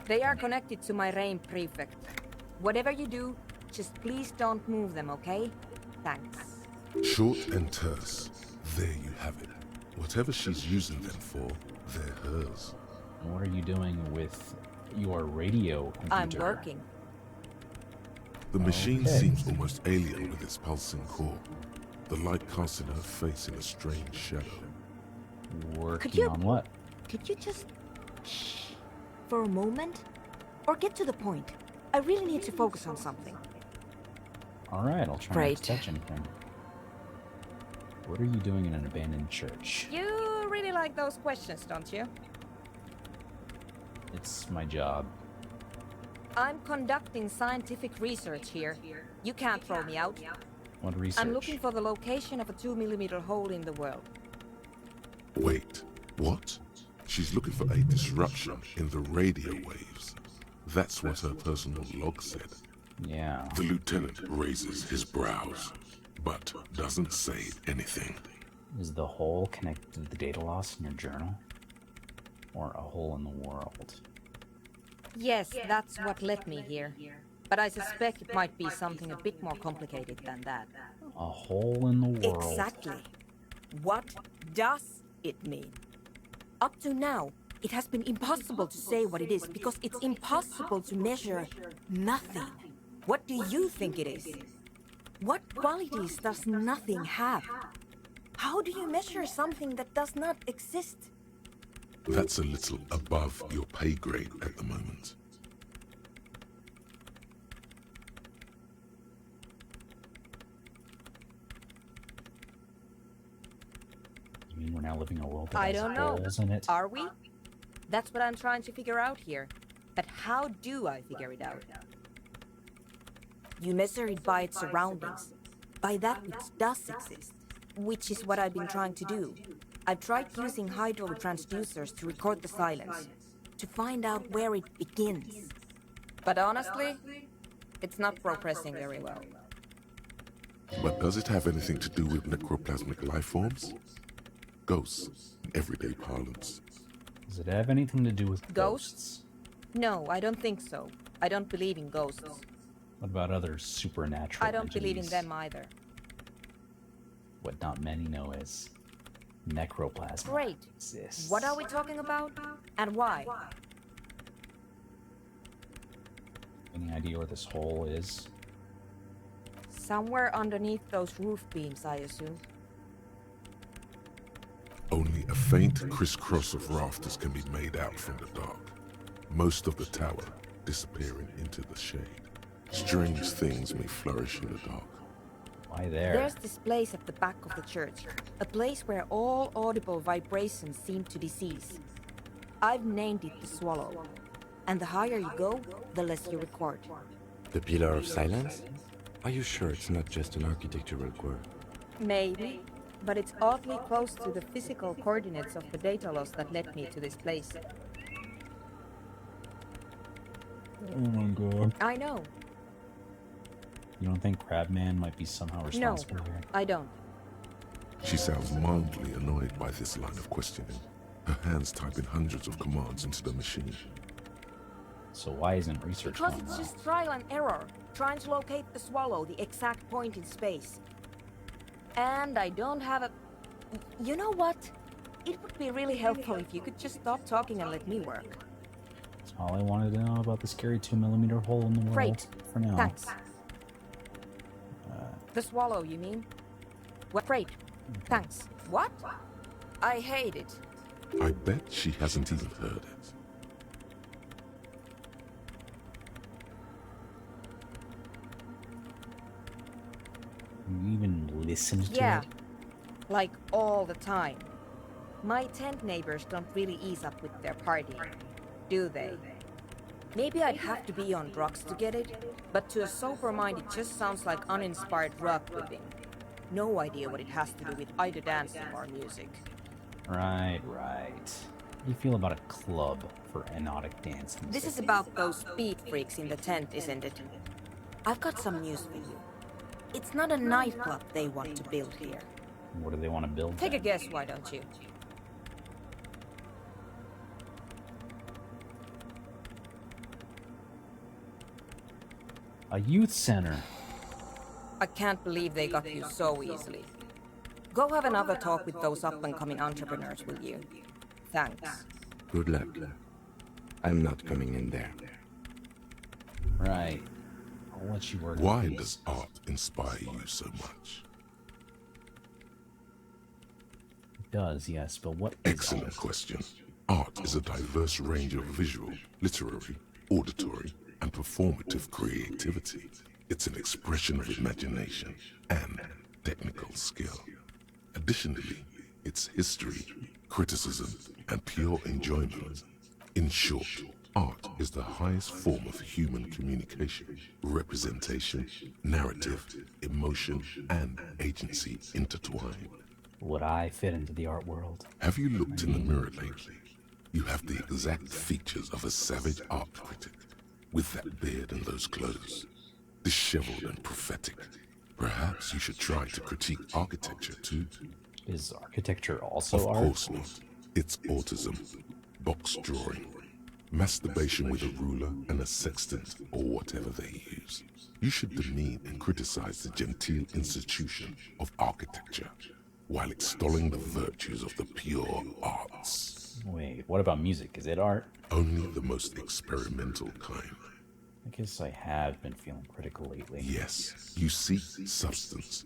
They are connected to my RAIN prefect. Whatever you do, just please don't move them, okay? Thanks.
Short and terse. There you have it. Whatever she's using them for, they're hers.
And what are you doing with your radio computer?
I'm working.
The machine seems almost alien with its pulsing core. The light casts in her face in a strange shadow.
Working on what?
Could you just shh for a moment? Or get to the point. I really need to focus on something.
Alright, I'll try not to touch anything. What are you doing in an abandoned church?
You really like those questions, don't you?
It's my job.
I'm conducting scientific research here. You can't throw me out.
What research?
I'm looking for the location of a 2mm hole in the world.
Wait, what? She's looking for a disruption in the radio waves. That's what her personal log said.
Yeah.
The lieutenant raises his brows, but doesn't say anything.
Is the hole connected to the data loss in your journal? Or a hole in the world?
Yes, that's what led me here. But I suspect it might be something a bit more complicated than that.
A hole in the world.
Exactly. What does it mean? Up to now, it has been impossible to say what it is because it's impossible to measure nothing. What do you think it is? What qualities does nothing have? How do you measure something that does not exist?
That's a little above your pay grade at the moment.
You mean we're now living in a world that
I
has
don't know.
holes in it?
Are we? That's what I'm trying to figure out here. But how do I figure it out? You measure it by its surroundings, by that which does exist, which is what I've been trying to do. I've tried using hydro transducers to record the silence, to find out where it begins. But honestly, it's not progressing very well.
But does it have anything to do with necroplasmic life forms? Ghosts, in everyday parlance.
Does it have anything to do with
Ghosts? No, I don't think so. I don't believe in ghosts.
What about other supernatural
I don't believe in
entities?
them either.
What not many know as necroplasm.
Great.
Exists.
What are we talking about? And why?
Any idea where this hole is?
Somewhere underneath those roof beams, I assume.
Only a faint crisscross of rafters can be made out from the dark. Most of the tower disappearing into the shade. Strange things may flourish in the dark.
Why there?
There's this place at the back of the church. A place where all audible vibrations seem to decease. I've named it the Swallow. And the higher you go, the less you record.
The Pillar of Silence? Are you sure it's not just an architectural quirk?
Maybe. But it's oddly close to the physical coordinates of the data loss that led me to this place.
Oh my god.
I know.
You don't think Crabman might be somehow responsible here?
I don't.
She sounds mildly annoyed by this line of questioning. Her hands typing hundreds of commands into the machine.
So why isn't research
Because
going
it's
well?
just trial and error, trying to locate the Swallow, the exact point in space. And I don't have a... You know what? It would be really helpful if you could just stop talking and let me work.
That's all I wanted to know about the scary 2mm hole in the world.
Great.
For now.
Thanks. The Swallow, you mean? What? Great. Thanks. What? I hate it.
I bet she hasn't even heard it.
You even listened to
Yeah.
it?
Like all the time. My tent neighbors don't really ease up with their party, do they? Maybe I'd have to be on drugs to get it, but to a sober mind it just sounds like uninspired rug whipping. No idea what it has to do with either dancing or music.
Right. How do you feel about a club for anotic dancing?
This is about those speed freaks in the tent, isn't it? I've got some news for you. It's not a nightclub they want to build here.
What do they want to build?
Take a
then?
guess, why don't you?
A youth center.
I can't believe they got you so easily. Go have another talk with those up-and-coming entrepreneurs, will you? Thanks.
Good luck. I'm not coming in there.
Right. I'll let you work.
Why does art inspire you so much?
It does, yes, but what?
Excellent question. Art is a diverse range of visual, literary, auditory, and performative creativity. It's an expression of imagination and technical skill. Additionally, it's history, criticism, and pure enjoyment. In short, art is the highest form of human communication, representation, narrative, emotion, and agency intertwined.
Would I fit into the art world?
Have you looked in the mirror lately? You have the exact features of a savage art critic, with that beard and those clothes. Disheveled and prophetic. Perhaps you should try to critique architecture too.
Is architecture also art?
Of course not. It's autism, box drawing, masturbation with a ruler and a sextant or whatever they use. You should demean and criticize the genteel institution of architecture while extolling the virtues of the pure arts.
Wait, what about music? Is it art?
Only the most experimental kind.
I guess I have been feeling critical lately.
Yes, you seek substance.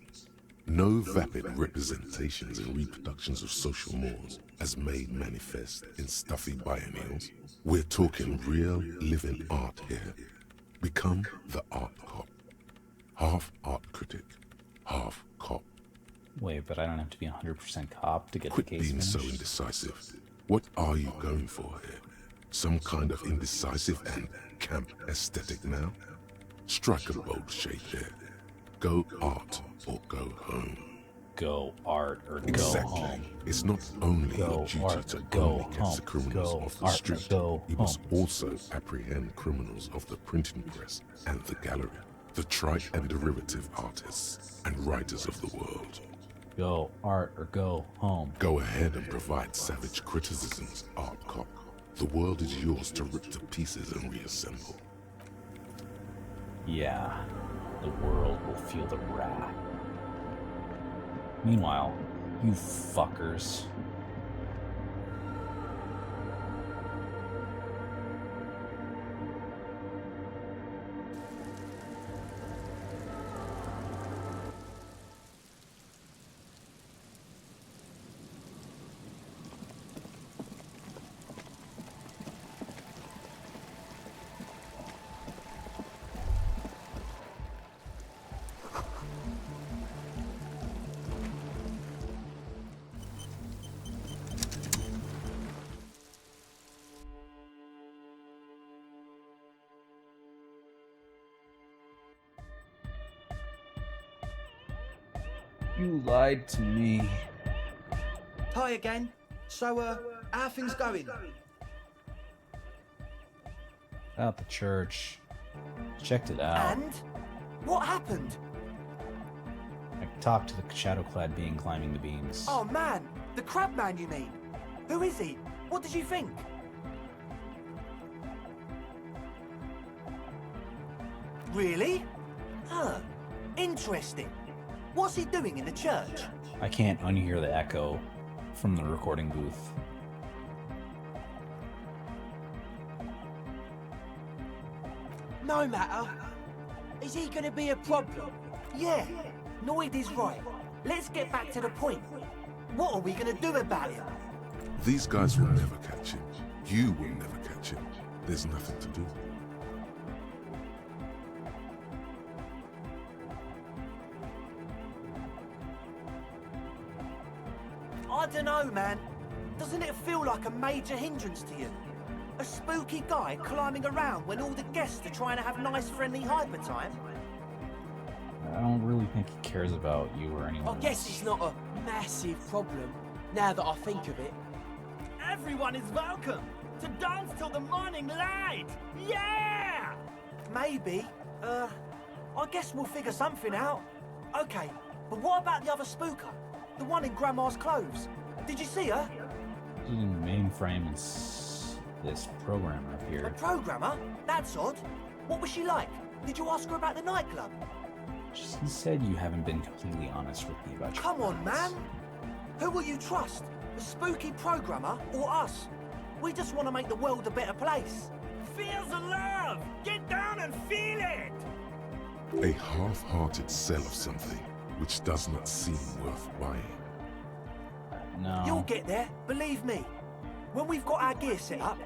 No vapid representations and reproductions of social mores as made manifest in stuffy biennials. We're talking real living art here. Become the art cop. Half art critic, half cop.
Wait, but I don't have to be 100% cop to get
Quit
the case
being
finished?
so indecisive. What are you going for here? Some kind of indecisive and camp aesthetic now? Strike a bold shade here. Go art or go home.
Go art or go
Exactly.
home.
It's not only
Go
your duty
art
to
or go
only catch
home.
the criminals
Go
of the
art or
street.
go
You
home.
must also apprehend criminals of the printing press and the gallery, the trite and derivative artists and writers of the world.
Go art or go home.
Go ahead and provide savage criticisms, art cop. The world is yours to rip to pieces and reassemble.
Yeah, the world will feel the wrath. Meanwhile, you fuckers. You lied to me.
Hi again. So, how are things going?
Out the church. Checked it out.
And? What happened?
I talked to the shadow-clad being climbing the beams.
Oh man, the crab man you mean? Who is he? What did you think? Really? Huh. Interesting. What's he doing in the church?
I can't unhear the echo from the recording booth.
No matter. Is he gonna be a problem?
Yeah, Noid is right. Let's get back to the point. What are we gonna do about him?
These guys will never catch him. You will never catch him. There's nothing to do.
I don't know, man. Doesn't it feel like a major hindrance to you? A spooky guy climbing around when all the guests are trying to have nice, friendly hyper time?
I don't really think he cares about you or anyone
I guess
else.
it's not a massive problem, now that I think of it.
Everyone is welcome to dance till the morning light. Yeah!
Maybe. I guess we'll figure something out. Okay, but what about the other spooker? The one in Grandma's clothes? Did you see her?
In the mainframe this programmer
A
appeared.
programmer? That's odd. What was she like? Did you ask her about the nightclub?
She said you haven't been completely honest with me about your
Come on,
plans.
man. Who will you trust? The spooky programmer or us? We just want to make the world a better place.
Feel the love! Get down and feel it!
A half-hearted sell of something which does not seem worth buying.
No.
You'll get there, believe me. When we've got our gear set up,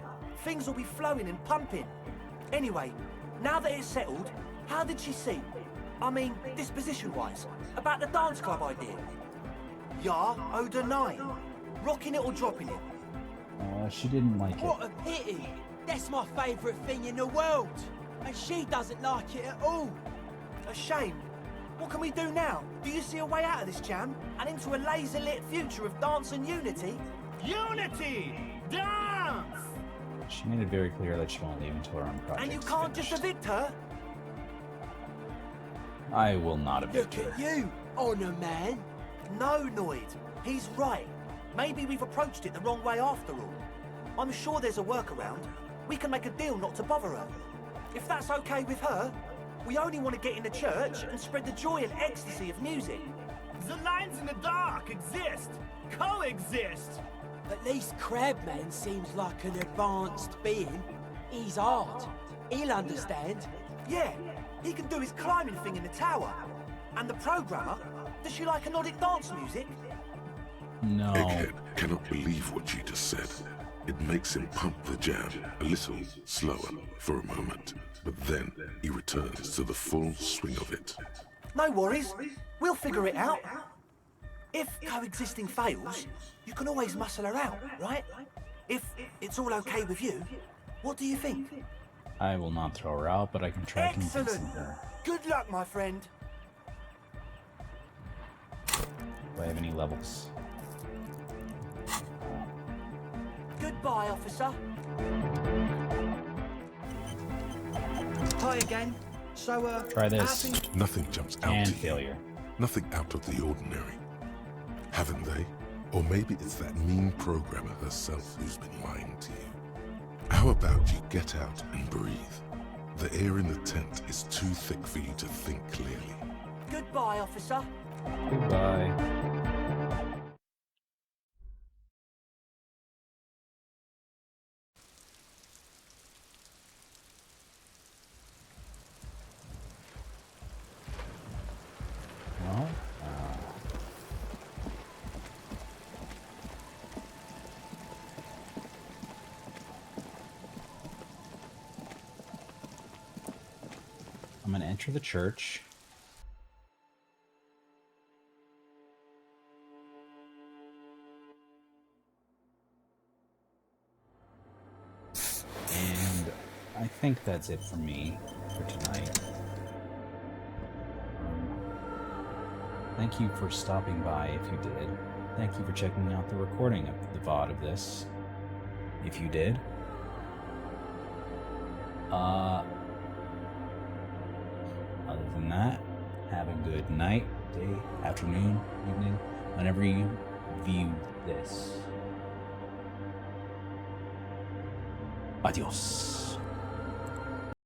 things will be flowing and pumping. Anyway, now that it's settled, how did she seem? I mean, disposition-wise, about the dance club idea. Ja oder nein? Rocking it or dropping it?
She didn't like it.
What a pity! That's my favourite thing in the world! And she doesn't like it at all!
A shame. What can we do now? Do you see a way out of this jam and into a laser-lit future of dance and unity?
Unity! Dance!
She made it very clear that she won't leave until her own project.
And you can't just evict her?
I will not evict her.
Look at you, Honor Man.
No, Noid. He's right. Maybe we've approached it the wrong way after all. I'm sure there's a workaround. We can make a deal not to bother her. If that's okay with her, we only want to get in the church and spread the joy and ecstasy of music.
The lines in the dark exist, coexist.
At least Crabman seems like an advanced being. He's art. He'll understand.
Yeah, he can do his climbing thing in the tower. And the programmer, does she like anodic dance music?
No.
Egghead cannot believe what she just said. It makes him pump the jam a little slower for a moment, but then he returns to the full swing of it.
No worries. We'll figure it out. If coexisting fails, you can always muscle her out, right? If it's all okay with you, what do you think?
I will not throw her out, but I can try convincing her.
Good luck, my friend.
Do I have any levels?
Goodbye, officer. Hi again. So,
try this.
Nothing jumps out
and
to
failure.
You. Nothing out of the ordinary. Haven't they? Or maybe it's that mean programmer herself who's been lying to you. How about you get out and breathe? The air in the tent is too thick for you to think clearly.
Goodbye, officer.
Goodbye. Well, I'm going to enter the church. And I think that's it for me for tonight. Thank you for stopping by if you did. Thank you for checking out the recording of the VOD of this, if you did. Other than that, have a good night, day, afternoon, evening, whenever you view this. Adios.